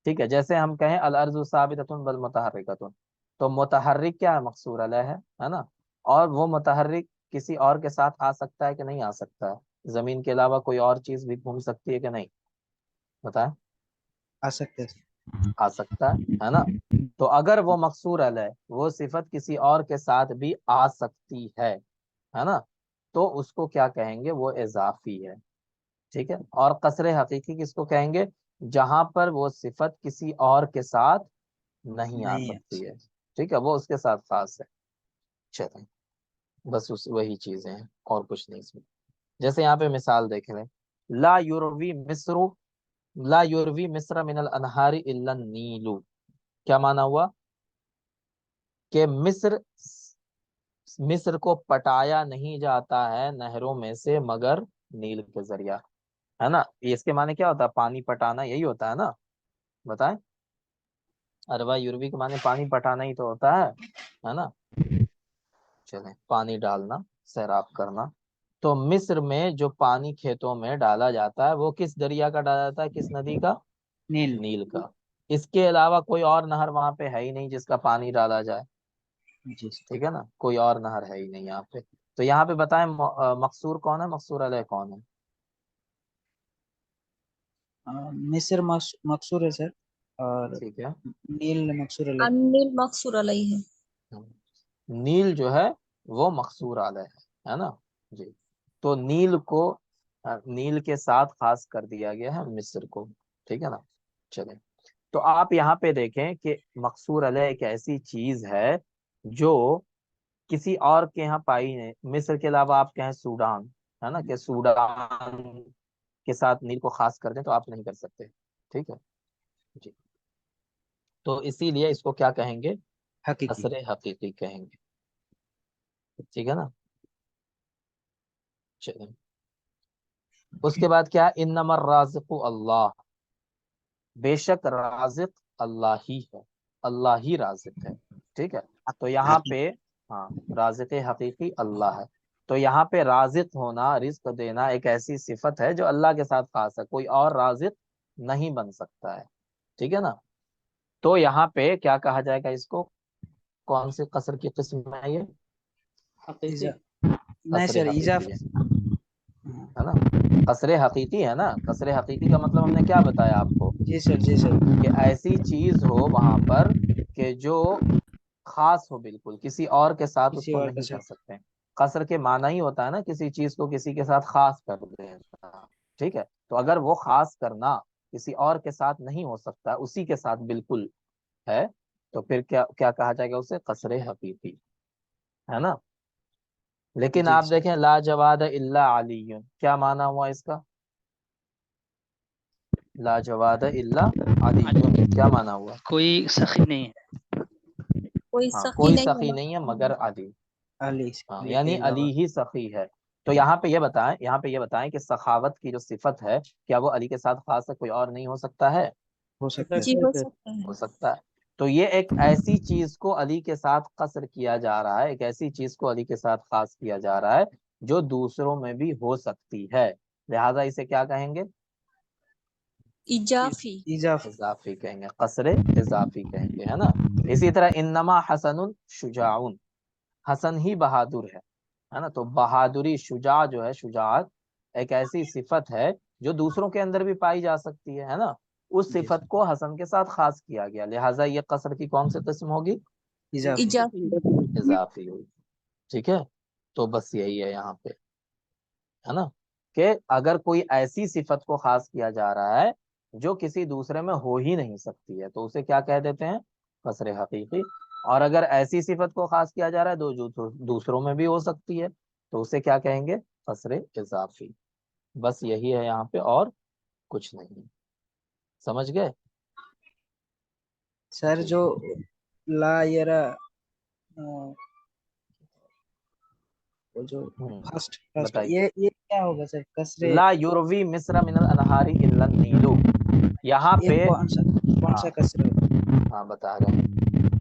ٹھیک ہے، جیسے ہم کہیں الارض ثابتۃ بل متحرکۃ، تو متحرک کیا ہے؟ مقصور علیہ ہے نا. اور وہ متحرک کسی اور کے ساتھ آ سکتا ہے کہ نہیں آ سکتا ہے؟ زمین کے علاوہ کوئی اور چیز بھی گھوم سکتی ہے کہ نہیں؟ بتائیں. آ سکتے ہیں. آ سکتا ہے نا. تو اگر وہ مقصور علیہ وہ صفت کسی اور کے ساتھ بھی آ سکتی ہے نا، تو اس کو کیا کہیں گے؟ وہ اضافی ہے. ٹھیک ہے. اور قصر حقیقی کس کو کہیں گے؟ جہاں پر وہ صفت کسی اور کے ساتھ نہیں آ نہیں ہے. سکتی ہے. ٹھیک ہے، وہ اس کے ساتھ خاص ہے. چلیں، بس وہی چیزیں ہیں اور کچھ نہیں اس میں. جیسے یہاں پہ مثال دیکھ لیں، لا یروی مصر، لا یروی مصر من الانہار الا النیل. کیا معنی ہوا؟ کہ مصر کو پٹایا نہیں جاتا ہے نہروں میں سے مگر نیل کے ذریعہ، ہے نا. یہ اس کے معنی کیا ہوتا ہے؟ پانی پٹانا یہی ہوتا ہے نا، بتائیں. اروا یوروی کے معنی پانی پٹانا ہی تو ہوتا ہے نا. چلیں، پانی ڈالنا، سیراب کرنا. تو مصر میں جو پانی کھیتوں میں ڈالا جاتا ہے وہ کس دریا کا ڈالا جاتا ہے؟ کس ندی کا؟ نیل. نیل کا. اس کے علاوہ کوئی اور نہر وہاں پہ ہے ہی نہیں جس کا پانی ڈالا جائے. جی. ٹھیک ہے نا، کوئی اور نہر ہے ہی نہیں یہاں پہ. تو یہاں پہ بتائیں مقصور کون ہے، مقصور علیہ کون ہے؟ مصر مقصور ہے سر، اور ٹھیک ہے. نیل مقصور علیہ. النیل مقصور علیہ ہے. نیل جو ہے وہ مقصور علیہ ہے نا. جی. تو نیل کو نیل کے ساتھ خاص کر دیا گیا ہے مصر کو. ٹھیک ہے نا. چلیں، تو آپ یہاں پہ دیکھیں کہ مقصور علیہ ایک ایسی چیز ہے جو کسی اور کے یہاں پائی نہیں. مصر کے علاوہ آپ کہیں سوڈان، ہے نا، کہ سوڈان کے ساتھ نیل کو خاص کر دیں تو آپ نہیں کر سکتے. ٹھیک ہے جی. تو اسی لیے اس کو کیا کہیں گے؟ حقیقی. قصر حقیقی کہیں گے. ٹھیک ہے نا. چلیں، اس کے بعد کیا؟ انما الرازق اللہ، بے شک رازق اللہ ہی ہے، اللہ ہی رازق ہے. ٹھیک ہے. تو یہاں پہ ہاں رازق حقیقی اللہ ہے. تو یہاں پہ رازق ہونا، رزق دینا ایک ایسی صفت ہے جو اللہ کے ساتھ خاص ہے، کوئی اور رازق نہیں بن سکتا ہے. ٹھیک ہے نا. تو یہاں پہ کیا کہا جائے گا اس کو؟ کون سی قصر کی قسم ہے یہ؟ حقیقی. نہیں قصر سر، حقیقی اضافہ. ہے نا. قصر حقیقی ہے نا. قصر حقیقی کا مطلب ہم نے کیا بتایا آپ کو؟ جی سر، جی سر. کہ ایسی چیز ہو وہاں پر کہ جو خاص ہو، بالکل کسی اور کے ساتھ اس کسی کو اور کا نہیں کر ساتھ. سکتے. قصر کے معنی ہی ہوتا ہے نا کسی چیز کو کسی کے ساتھ خاص کر دینا. ٹھیک ہے. تو اگر وہ خاص کرنا کسی اور کے ساتھ نہیں ہو سکتا، اسی کے ساتھ بالکل ہے، تو پھر کیا کہا جائے گا اسے؟ قصر حقیقی، ہے نا. لیکن جی آپ سر. دیکھیں لا جواد الا علی، کیا معنی ہوا اس کا؟ لا جواد الا علی، کیا معنی ہوا؟ کوئی سخی نہیں ہے. کوئی ہاں، سخی کوئی نہیں سخی نہیں ہے مگر علی. علی ہاں، علی کے یعنی علاوہ. علی ہی سخی ہے. تو یہاں پہ یہ بتائیں کہ سخاوت کی جو صفت ہے کیا وہ علی کے ساتھ خاص ہے، کوئی اور نہیں ہو سکتا ہے؟ ہو سکتا جی ہے. ہو سکتا ہو ہے. سکتا ہے. تو یہ ایک ایسی چیز کو علی کے ساتھ قصر کیا جا رہا ہے، ایک ایسی چیز کو علی کے ساتھ خاص کیا جا رہا ہے جو دوسروں میں بھی ہو سکتی ہے، لہذا اسے کیا کہیں گے؟ اضافی. اضافہ. اضافی کہیں گے، قصر اضافی کہیں گے، ہے نا. اسی طرح انما حسن شجاعون، حسن ہی بہادر ہے نا. تو بہادری، شجاع جو ہے، شجاعت ایک ایسی صفت ہے جو دوسروں کے اندر بھی پائی جا سکتی ہے نا. اس جی صفت کو حسن کے ساتھ خاص کیا گیا، لہٰذا یہ قصر کی کون سی قسم ہوگی؟ اضافی. اضافی. اضافی ہوگی. ٹھیک ہے. تو بس یہی ہے یہاں پہ، ہے نا، کہ اگر کوئی ایسی صفت کو خاص کیا جا رہا ہے جو کسی دوسرے میں ہو ہی نہیں سکتی ہے تو اسے کیا کہہ دیتے ہیں؟ قصر حقیقی. اور اگر ایسی صفت کو خاص کیا جا رہا ہے جو دوسروں میں بھی ہو سکتی ہے تو اسے کیا کہیں گے؟ قصر اضافی. بس یہی ہے یہاں پہ، اور کچھ نہیں. سمجھ گئے؟ سر جی. جو لا یرا، وہ جو فرسٹ بتائیے. یہ کیا ہوگا سر؟ کسرے. لا یروی مصر من الانہار الا النیل، یہاں یہ پہ کون ہاں سا کسرے؟ ہاں بتا رہے ہیں.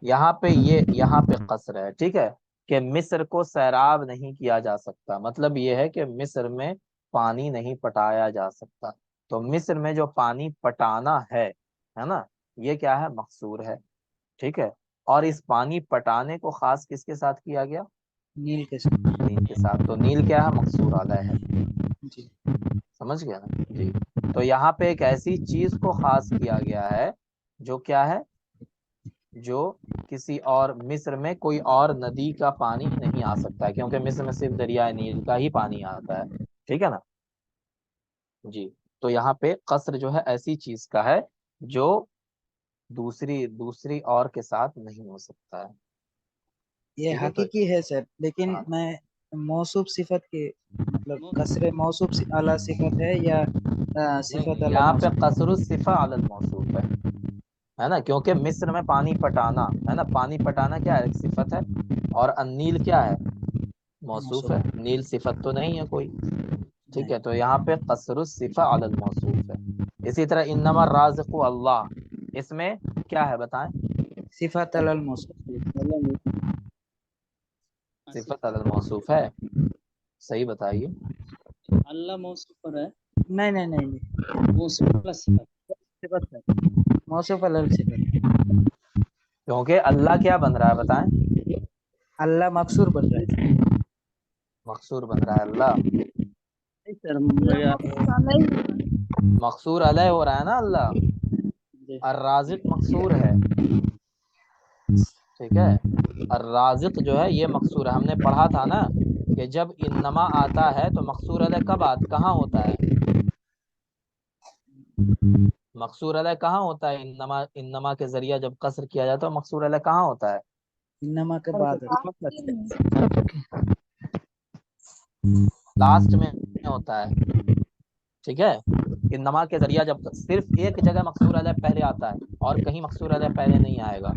یہاں پہ قصر ہے. ٹھیک ہے، کہ مصر کو سیراب نہیں کیا جا سکتا، مطلب یہ ہے کہ مصر میں پانی نہیں پٹایا جا سکتا. تو مصر میں جو پانی پٹانا ہے نا، یہ کیا ہے؟ مقصور ہے. ٹھیک ہے. اور اس پانی پٹانے کو خاص کس کے ساتھ کیا گیا؟ نیل کے ساتھ. نیل کے ساتھ. تو نیل کیا ہے؟ مقصور علیہ ہے. جی. سمجھ گیا نا. جی. تو یہاں پہ ایک ایسی چیز کو خاص کیا گیا ہے جو کیا ہے؟ جو کسی اور مصر میں کوئی اور ندی کا پانی نہیں آ سکتا ہے، کیونکہ مصر میں صرف دریائے نیل کا ہی پانی آتا ہے، ٹھیک ہے نا جی۔ تو یہاں پہ قصر جو ہے ایسی چیز کا ہے جو دوسری اور کے ساتھ نہیں ہو سکتا ہے، یہ ٹھیک ہے۔ تو حقیقی ہے سر، لیکن ہاں، میں موصوف صفت کے مطلب قصر موصوف اعلیٰ صفت ہے یا صفت نہیں، اعلیٰ یہاں پہ موصوف؟ قصر الصفہ علی الموصوف ہے نا، کیونکہ مصر میں پانی پٹانا ہے نا، پانی پٹانا کیا ہے؟ ایک صفت ہے، اور النیل کیا ہے؟ موصوف موصوف ہے، نیل صفت تو نہیں ہے کوئی، ٹھیک نہیں، ہے۔ تو یہاں پہ قصر الصفہ علی الموصوف ہے۔ اسی طرح انما الرازق اللہ، اس میں کیا ہے بتائیں؟ صفت اعلیٰ الموصوف۔ صفت علی الموصوف ہے، صحیح بتائیے۔ اللہ موصوف پر ہے، نہیں نہیں نہیں نہیں، موصوف پلس صفت ہے۔ موصوف اعلیٰ صفت، کیونکہ اللہ کیا بن رہا ہے بتائیں؟ اللہ مقصور بن رہا ہے۔ مقصور بن رہا ہے اللہ، نہیں سر، اللہ مقصود علیہ ہوگا۔ مقصور علیہ ہو رہا ہے نا اللہ، الرازق مقصور ہے، ٹھیک ہے۔ الرازق جو ہے یہ مقصور ہے، ہم نے پڑھا تھا نا کہ جب انما آتا ہے تو مقصور علیہ کہاں ہوتا ہے؟ مقصور علیہ کہاں ہوتا ہے؟ انما کے ذریعہ جب قصر کیا جاتا ہے تو مقصور علیہ کہاں ہوتا ہے؟ انما کے بعد آخر میں۔ لاسٹ میں ہوتا ہے، ٹھیک ہے۔ انما کے ذریعہ جب صرف ایک جگہ مقصور علیہ پہلے آتا ہے اور کہیں مقصور علیہ پہلے نہیں آئے گا،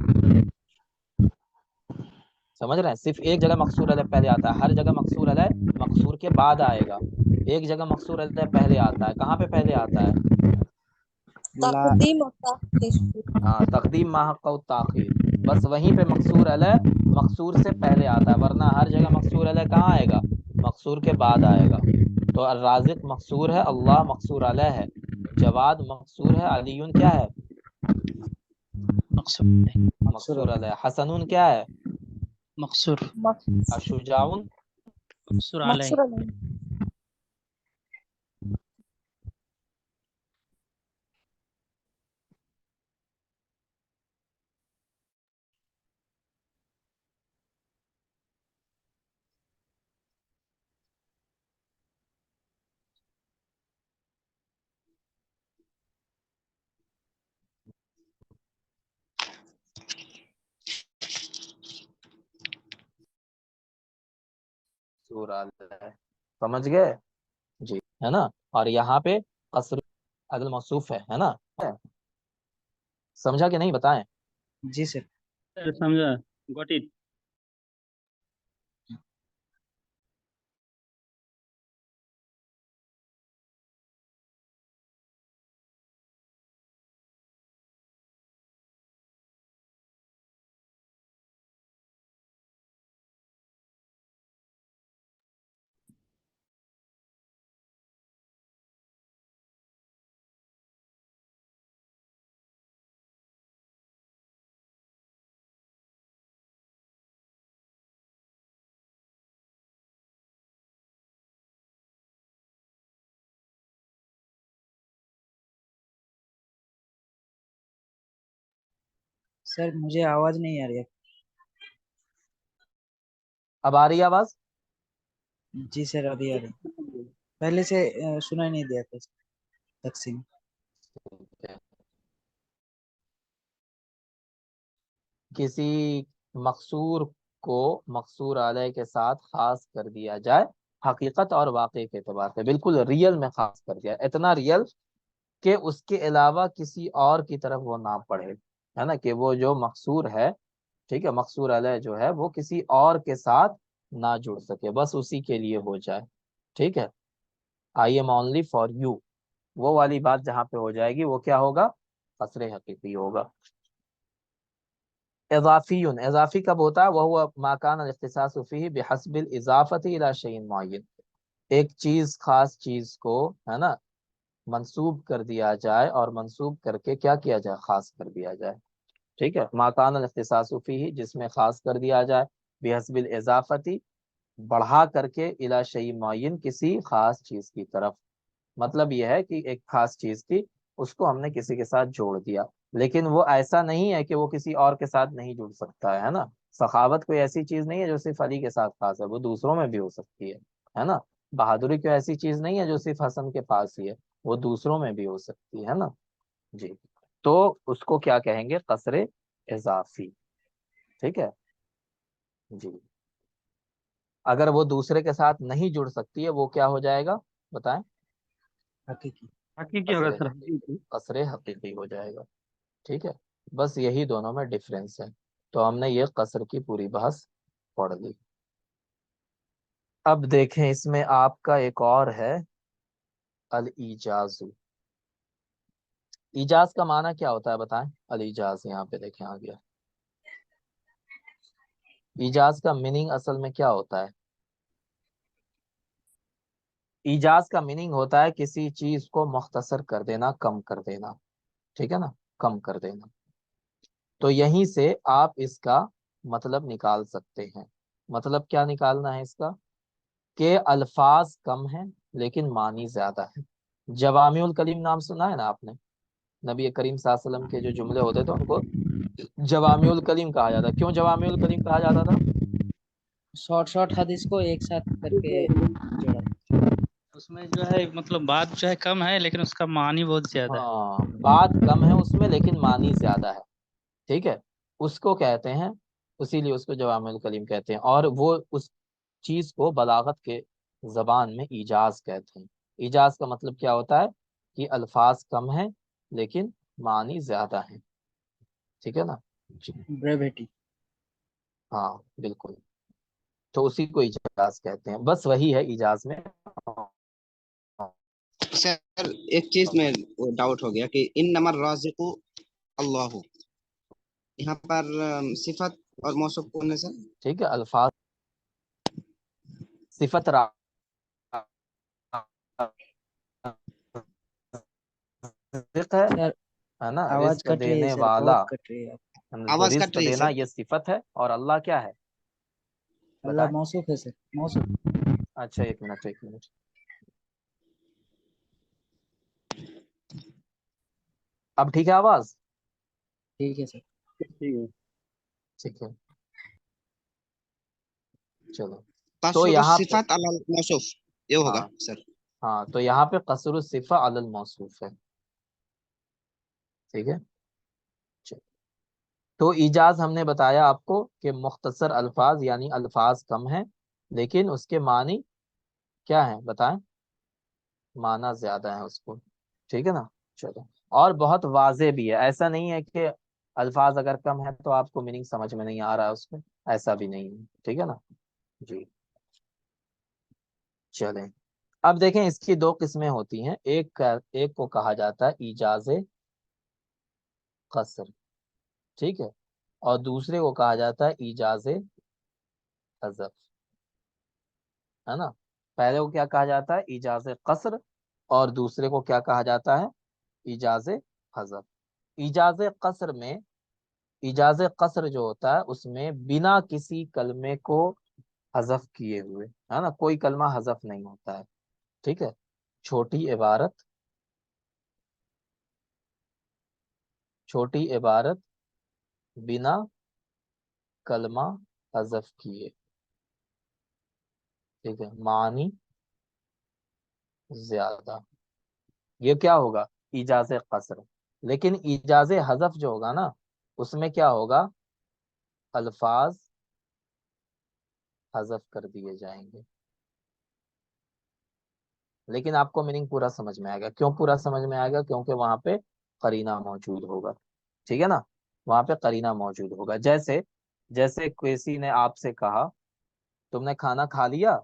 سمجھ رہے ہیں؟ صرف ایک جگہ مقصور علیہ پہلے آتا ہے، ہر جگہ مقصور علیہ مقصور کے بعد آئے گا، ایک جگہ مقصور علیہ پہلے آتا ہے، کہاں پہ پہلے آتا ہے؟ لا تقدیم اور تاخیر۔ ہاں، تقدیم ما حق تاخیر، بس وہیں پہ مقصور علیہ مقصور سے پہلے آتا ہے، ورنہ ہر جگہ مقصور علیہ کہاں آئے گا؟ مقصور کے بعد آئے گا۔ تو الرازق مقصور ہے، اللہ مقصور علیہ ہے، جواد مقصور ہے، علیون کیا ہے؟ مقصور علیہ، حسنون کیا ہے؟ مقصور اشجاعون مقصور علیہ۔ مقصود علیہ۔ مقصور علیہ، سمجھ گئے جی، ہے نا۔ اور یہاں پہ قصر عدل موصوف ہے نا، سمجھا کہ نہیں بتائیں؟ جی سر۔ سر سمجھا، گوٹ اٹ۔ سر مجھے آواز نہیں آ رہی ہے۔ اب آ رہی ہے آواز؟ جی سر ابھی آ رہی ہے، پہلے سے سنائی نہیں دیا تھا تقسیم۔ کسی مقصور کو مقصور علیہ کے ساتھ خاص کر دیا جائے، حقیقت اور واقع کے اعتبار سے بالکل ریئل میں خاص کر دیا، اتنا ریئل کہ اس کے علاوہ کسی اور کی طرف وہ نہ پڑھے، ہے نا، کہ وہ جو مقصور ہے، ٹھیک ہے، مقصور علیہ جو ہے وہ کسی اور کے ساتھ نہ جڑ سکے، بس اسی کے لیے ہو جائے، ٹھیک ہے۔ I am only for you, وہ والی بات جہاں پہ ہو جائے گی وہ کیا ہوگا؟ قصر حقیقی ہوگا۔ اضافی، اضافی کب ہوتا ہے؟ وہ ما کان الاختصاص فیہ بحسب الاضافۃ الی شیء معین، ایک چیز خاص چیز کو، ہے نا، منسوب کر دیا جائے اور منسوب کر کے کیا کیا جائے؟ خاص کر دیا جائے، ٹھیک ہے۔ ما کان الاختصاص فیہ، جس میں خاص کر دیا جائے، بحسب الاضافۃ، بڑھا کر کے، الی شیء معین، کسی خاص چیز کی طرف، مطلب یہ ہے کہ ایک خاص چیز تھی، اس کو ہم نے کسی کے ساتھ جوڑ دیا، لیکن وہ ایسا نہیں ہے کہ وہ کسی اور کے ساتھ نہیں جڑ سکتا ہے نا. سخاوت کوئی ایسی چیز نہیں ہے جو صرف علی کے ساتھ خاص ہے، وہ دوسروں میں بھی ہو سکتی ہے نا. بہادری کوئی ایسی چیز نہیں ہے جو صرف حسن کے پاس ہی ہے، وہ دوسروں میں بھی ہو سکتی ہے نا. جی، تو اس کو کیا کہیں گے؟ قصر اضافی. ٹھیک ہے جی. اگر وہ دوسرے کے ساتھ نہیں جڑ سکتی ہے وہ کیا ہو جائے گا بتائیں؟ حقیقی. حقیقی ہوگا قصر سر، حقیقی، حقیقی. قصر حقیقی ہو جائے گا. ٹھیک ہے، بس یہی دونوں میں ڈفرینس ہے. تو ہم نے یہ قصر کی پوری بحث پڑھ لی. اب دیکھیں اس میں آپ کا ایک اور ہے الاجاز. ایجاز کا معنی کیا ہوتا ہے بتائیں؟ الاجاز یہاں پہ دیکھیں آ گیا. ایجاز کا میننگ اصل میں کیا ہوتا ہے؟ ایجاز کا میننگ ہوتا ہے کسی چیز کو مختصر کر دینا، کم کر دینا. ٹھیک ہے نا، کم کر دینا. تو یہیں سے آپ اس کا مطلب نکال سکتے ہیں. مطلب کیا نکالنا ہے اس کا؟ کہ الفاظ کم ہیں لیکن معنی زیادہ ہے. جوامع الکلم نام سنا ہے نا آپ نے؟ نبی کریم صلی اللہ علیہ وسلم کے جو جملے ہوتے تھے ان کو جوامع الکلم کہا جاتا. کیوں جوامع الکلم کہا جاتا تھا؟ شارٹ شارٹ حدیث کو ایک ساتھ کر کے جوڑا. اس میں جو ہے مطلب بات جو ہے کم ہے لیکن اس کا معنی بہت زیادہ ہے. ہاں، بات کم ہے اس میں لیکن معنی زیادہ ہے. ٹھیک ہے، اس کو کہتے ہیں، اسی لیے اس کو جوامع الکلم کہتے ہیں. اور وہ اس چیز کو بلاغت کے زبان میں ایجاز کہتے ہیں. ایجاز کا مطلب کیا ہوتا ہے؟ کہ الفاظ کم ہیں لیکن معنی زیادہ ہیں. ٹھیک ہے نا جی. بریویٹی. ہاں بالکل، تو اسی کو ایجاز کہتے ہیں. بس وہی ہے ایجاز میں. سر ایک چیز میں ڈاؤٹ ہو گیا کہ انما الرازق اللہ، یہاں پر صفت اور موصوف کون ہے سر؟ ٹھیک ہے، الفاظ صفت رزق سر ہے نا، آواز رزق کٹ رہی ہے دینے سر، والا. بہت کٹ رہی ہے. تو آواز رزق کٹ رہی ہے دینا سر. یہ صفت ہے اور اللہ کیا ہے اللہ بتائیں؟ موصوف ہے سر، موصوف. اچھا ایک منٹ. اب ٹھیک ہے آواز؟ ٹھیک ہے سر. ٹھیک ہے. ٹھیک ہے چلو. تو قصر یہاں پہ الصفات علی الموصوف یہ ہوگا ہاں سر. ہاں، تو یہاں پہ قصر الصفہ علی الموصوف ہے. ٹھیک ہے چلو. تو ایجاز ہم نے بتایا آپ کو کہ مختصر الفاظ، یعنی الفاظ کم ہیں لیکن اس کے معنی کیا ہیں بتائیں؟ معنی زیادہ ہے اس کو. ٹھیک ہے نا چلو. اور بہت واضح بھی ہے، ایسا نہیں ہے کہ الفاظ اگر کم ہے تو آپ کو میننگ سمجھ میں نہیں آ رہا ہے اس میں، ایسا بھی نہیں ہے. ٹھیک ہے نا جی. چلیں اب دیکھیں اس کی دو قسمیں ہوتی ہیں. ایک کو کہا جاتا ہے ایجاز قصر. ٹھیک ہے، اور دوسرے کو کہا جاتا ہے ایجاز حذف. ہے نا، پہلے کو کیا کہا جاتا ہے؟ ایجاز قصر. اور دوسرے کو کیا کہا جاتا ہے؟ ایجاز حذف. ایجاز قصر میں، ایجاز قصر جو ہوتا ہے اس میں بنا کسی کلمے کو حذف کیے ہوئے، ہے نا، کوئی کلمہ حذف نہیں ہوتا ہے. ٹھیک ہے، چھوٹی عبارت بنا کلمہ حذف کیے. ٹھیک ہے، معنی زیادہ. یہ کیا ہوگا؟ ایجاز قصر. لیکن ایجاز حذف جو ہوگا نا اس میں کیا ہوگا؟ الفاظ حذف کر دیے جائیں گے. لیکن آپ کو میننگ پورا سمجھ میں آئے گا. کیوں پورا سمجھ میں آئے گا؟ کیونکہ وہاں پہ قرینہ موجود ہوگا. ٹھیک ہے نا، وہاں پہ قرینہ موجود ہوگا. جیسے کسی نے آپ سے کہا تم نے کھانا کھا لیا،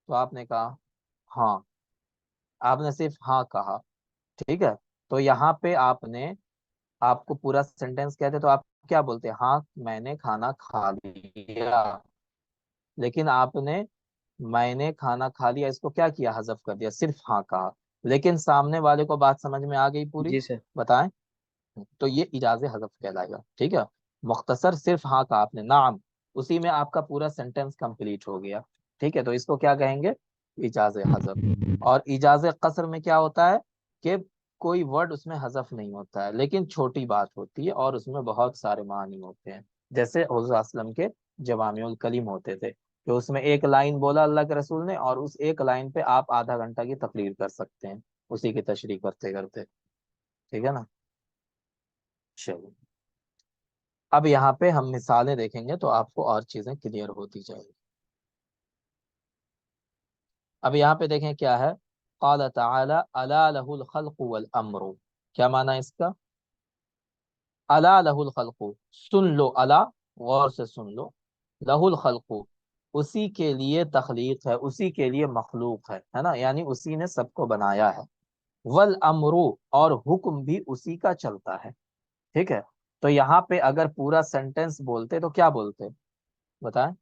تو آپ نے کہا ہاں، آپ نے صرف ہاں کہا. ٹھیک ہے، تو یہاں پہ آپ کو پورا سینٹینس کہتے تو آپ کیا بولتے؟ ہاں میں نے کھانا کھا لیا. لیکن آپ نے میں نے کھانا کھا لیا اس کو کیا کیا؟ حذف کر دیا، صرف ہاں کہا. لیکن سامنے والے کو بات سمجھ میں آ گئی پوری؟ جی سر. بتائیں. تو یہ ایجاز حذف کہلائے گا. ٹھیک ہے، مختصر صرف ہاں کہا آپ نے، نعم، اسی میں آپ کا پورا سینٹینس کمپلیٹ ہو گیا. ٹھیک ہے، تو اس کو کیا کہیں گے؟ ایجاز حذف. اور ایجاز قصر میں کیا ہوتا ہے کہ کوئی ورڈ اس میں حذف نہیں ہوتا ہے، لیکن چھوٹی بات ہوتی ہے اور اس میں بہت سارے معنی ہوتے ہیں. جیسے حضور صلی اللہ علیہ وسلم کے جوامع الکلم ہوتے تھے کہ اس میں ایک لائن بولا اللہ کے رسول نے اور اس ایک لائن پہ آپ آدھا گھنٹہ کی تقریر کر سکتے ہیں اسی کی تشریح کرتے کرتے. ٹھیک ہے نا. چلو اب یہاں پہ ہم مثالیں دیکھیں گے تو آپ کو اور چیزیں کلیئر ہوتی جائیں گی. اب یہاں پہ دیکھیں کیا ہے. قال تعالی الا له الخلق والامر. کیا معنی اس کا؟ الا له الخلق، سن لو، الا غور سے سن لو، له الخلق اسی کے لیے تخلیق ہے، اسی کے لیے مخلوق ہے نا، یعنی اسی نے سب کو بنایا ہے. والامر اور حکم بھی اسی کا چلتا ہے. ٹھیک ہے. تو یہاں پہ اگر پورا سینٹینس بولتے تو کیا بولتے بتائیں؟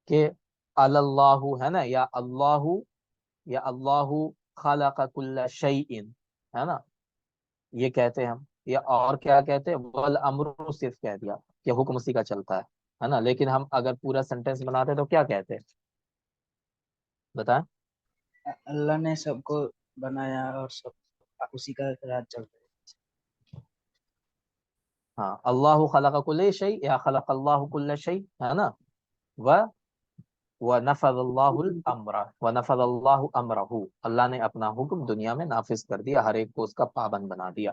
کہ اللہ ہے نا، یا اللہ، یا اللہ خلق کل شیء، ہے نا، یہ کہتے ہیں ہم. یا اور کیا کہتے ہیں؟ والامر صرف کہہ دیا کہ حکم اسی کا چلتا ہے نا. لیکن ہم اگر پورا سینٹینس بناتے تو کیا کہتے بتائیں؟ اللہ نے سب کو بنایا اور سب اسی کا راج چلتا ہے. ہاں، اللہ خلق کل شیء یا خلق اللہ کل شیء، ہے نا. و وَنَفَذَ اللَّهُ الْأَمْرَ وَنَفَذَ اللَّهُ أَمْرَهُ، اللہ نے اپنا حکم دنیا میں نافذ کر دیا، ہر ایک کو اس کا پابند بنا دیا.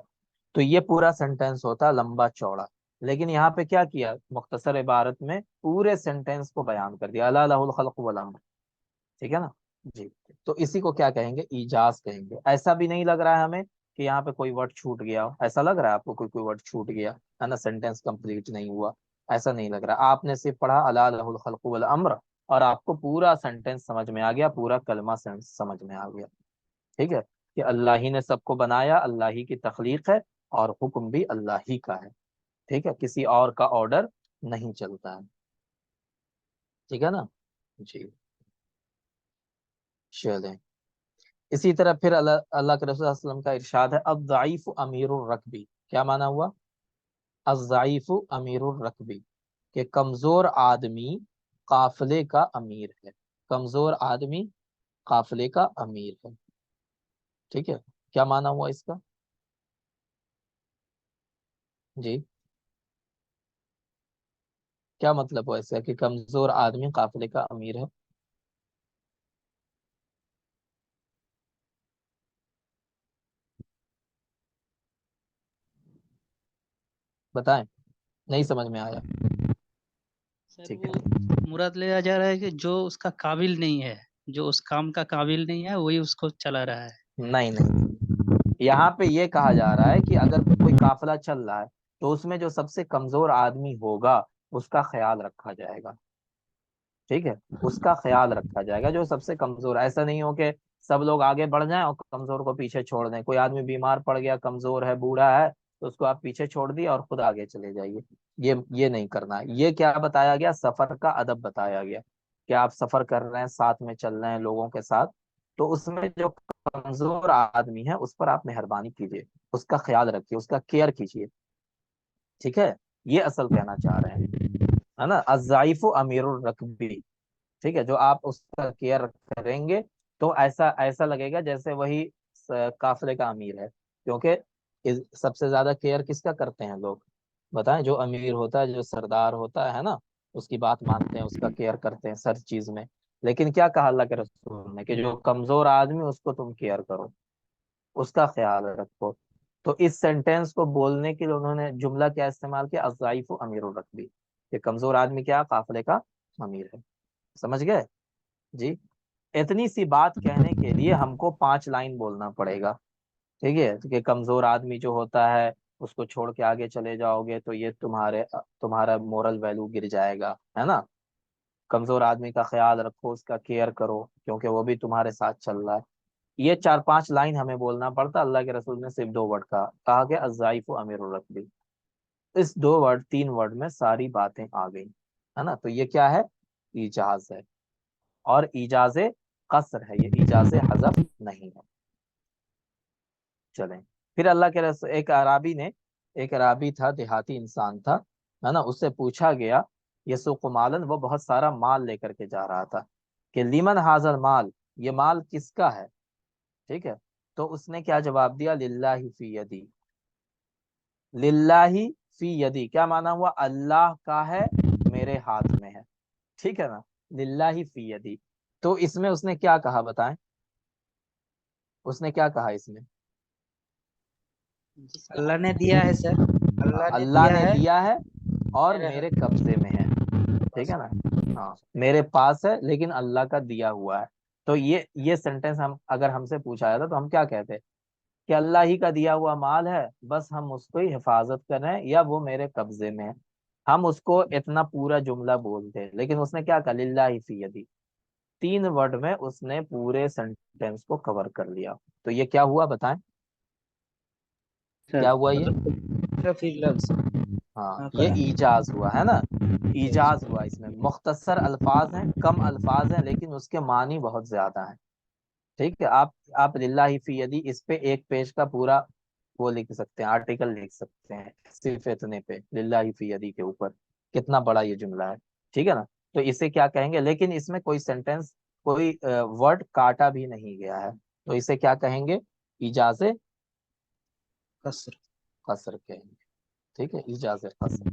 تو یہ پورا سینٹینس ہوتا لمبا چوڑا، لیکن یہاں پہ کیا کیا؟ مختصر عبارت میں پورے سینٹینس کو بیان کر دیا. الا لہ الخلق والامر. ٹھیک ہے نا جی. تو اسی کو کیا کہیں گے؟ ایجاز کہیں گے. ایسا بھی نہیں لگ رہا ہے ہمیں کہ یہاں پہ کوئی ورڈ چھوٹ گیا ہو. ایسا لگ رہا ہے آپ کو کوئی ورڈ چھوٹ گیا ہے نا، سینٹینس کمپلیٹ نہیں ہوا؟ ایسا نہیں لگ رہا. آپ نے صرف پڑھا الا لہ الخلق والامر اور آپ کو پورا سینٹینس سمجھ میں آ گیا، پورا کلمہ سمجھ میں آ گیا. ٹھیک ہے، کہ اللہ ہی نے سب کو بنایا، اللہ ہی کی تخلیق ہے اور حکم بھی اللہ ہی کا ہے. ٹھیک ہے، کسی اور کا آرڈر نہیں چلتا ہے. ٹھیک ہے نا جی. چلیں اسی طرح پھر اللہ کے رسول صلی اللہ علیہ وسلم کا ارشاد ہے الضعیف امیر الرکبی. کیا معنی ہوا؟ الضعیف امیر الرکبی، کہ کمزور آدمی قافلے کا امیر ہے. کمزور آدمی قافلے کا امیر ہے. ٹھیک ہے، کیا معنی ہوا اس کا؟ جی کیا مطلب ہوا اس کا کہ کمزور آدمی قافلے کا امیر ہے؟ بتائیں، نہیں سمجھ میں آیا؟ سر ٹھیک وہ ہے، مراد لیا جا رہا ہے کہ جو اس کا قابل نہیں ہے، جو اس کام کا قابل نہیں ہے وہی اس کو چلا رہا ہے. نہیں نہیں، یہاں پہ یہ کہا جا رہا ہے کہ اگر کوئی قافلہ چل رہا ہے تو اس میں جو سب سے کمزور آدمی ہوگا اس کا خیال رکھا جائے گا. ٹھیک ہے، اس کا خیال رکھا جائے گا جو سب سے کمزور. ایسا نہیں ہو کہ سب لوگ آگے بڑھ جائیں اور کمزور کو پیچھے چھوڑ دیں. کوئی آدمی بیمار پڑ گیا، کمزور ہے، بوڑھا ہے، تو اس کو آپ پیچھے چھوڑ دیے اور خود آگے چلے جائیے. یہ نہیں کرنا ہے. یہ کیا بتایا گیا؟ سفر کا ادب بتایا گیا کہ آپ سفر کر رہے ہیں، ساتھ میں چل رہے ہیں لوگوں کے ساتھ، تو اس میں جو کمزور آدمی ہے اس پر آپ مہربانی کیجیے، اس کا خیال رکھیے، اس کا کیئر کیجیے. ٹھیک ہے، یہ اصل کہنا چاہ رہے ہیں، ہے نا. الضعیف امیر الرکبی. ٹھیک ہے، جو آپ اس کا کیئر کریں گے تو ایسا ایسا لگے گا جیسے وہی قافلے کا امیر ہے. کیونکہ سب سے زیادہ کیئر کس کا کرتے ہیں لوگ بتائیں؟ جو امیر ہوتا ہے، جو سردار ہوتا ہے نا، اس کی بات مانتے ہیں، اس کا کیئر کرتے ہیں ہر چیز میں. لیکن کیا کہا اللہ کے رسول نے کہ جو کمزور آدمی اس کو تم کیئر کرو، اس کا خیال رکھو. تو اس سینٹینس کو بولنے کے لیے انہوں نے جملہ کیا استعمال کیا؟ الضعیف امیر الرکبی، کہ کمزور آدمی کیا؟ قافلے کا امیر ہے. سمجھ گئے جی؟ اتنی سی بات کہنے کے لیے ہم کو 5 لائن بولنا پڑے گا. ٹھیک ہے، کہ کمزور آدمی جو ہوتا ہے اس کو چھوڑ کے آگے چلے جاؤ گے تو یہ تمہارا مورل ویلو گر جائے گا، ہے نا. کمزور آدمی کا خیال رکھو، اس کا کیئر کرو کیونکہ وہ بھی تمہارے ساتھ چل رہا ہے. یہ 4-5 لائن ہمیں بولنا پڑتا. اللہ کے رسول نے صرف 2 ورڈ کہا کہ الضعیف امیر الرکبی. اس 2 ورڈ 3 ورڈ میں ساری باتیں آ گئی، ہے نا. تو یہ کیا ہے؟ ایجاز ہے، اور ایجاز قصر ہے، یہ ایجاز حذف نہیں ہے. چلیں پھر اللہ کے رسول ایک عرابی تھا، دیہاتی انسان تھا، ہے نا. اس سے پوچھا گیا یسوق مالن، وہ بہت سارا مال لے کر کے جا رہا تھا، کہ لیمن حاضر مال، یہ مال کس کا ہے؟ ٹھیک ہے، تو اس نے کیا جواب دیا؟ للہ فی یدی. للہ فی یدی کیا معنی ہوا؟ اللہ کا ہے میرے ہاتھ میں ہے. ٹھیک ہے نا، للہ فی یدی. تو اس میں اس نے کیا کہا بتائیں؟ اس نے کیا کہا اس میں؟ اللہ نے دیا ہے سر، اللہ نے ہے دیا ہے اور میرے میرے ہاتھ قبضے میں ہے. ٹھیک ہے نا، ہاں میرے پاس ہے لیکن اللہ کا دیا ہوا ہے. تو یہ سینٹینس ہم اگر ہم سے پوچھا جاتا تو ہم کیا کہتے؟ کہ اللہ ہی کا دیا ہوا مال ہے، بس ہم اس کو ہی حفاظت کر رہے ہیں، یا وہ میرے قبضے میں ہے. ہم اس کو اتنا پورا جملہ بولتے ہیں، لیکن اس نے کیا کہا؟ للہ فی یدی. 3 ورڈ میں اس نے پورے سینٹینس کو کور کر لیا. تو یہ کیا ہوا بتائیں؟ سر کیا ہوا یہ؟ فی لفظ. ہاں ہاں، یہ ایجاز ہوا ہے نا، ایجاز ہوا. اس میں مختصر الفاظ ہیں، کم الفاظ ہیں، لیکن اس کے معنی بہت زیادہ ہیں. ٹھیک ہے، آپ للہ فی یدی اس پہ ایک پیج کا پورا وہ لکھ سکتے ہیں، آرٹیکل لکھ سکتے ہیں صرف اتنے پہ، للہ فی یدی کے اوپر. کتنا بڑا یہ جملہ ہے. ٹھیک ہے نا، تو اسے کیا کہیں گے؟ لیکن اس میں کوئی سینٹینس، کوئی ورڈ کاٹا بھی نہیں گیا ہے، تو اسے کیا کہیں گے؟ ایجاز قصر. قصر کہیں گے. ٹھیک ہے، ایجاز قصر.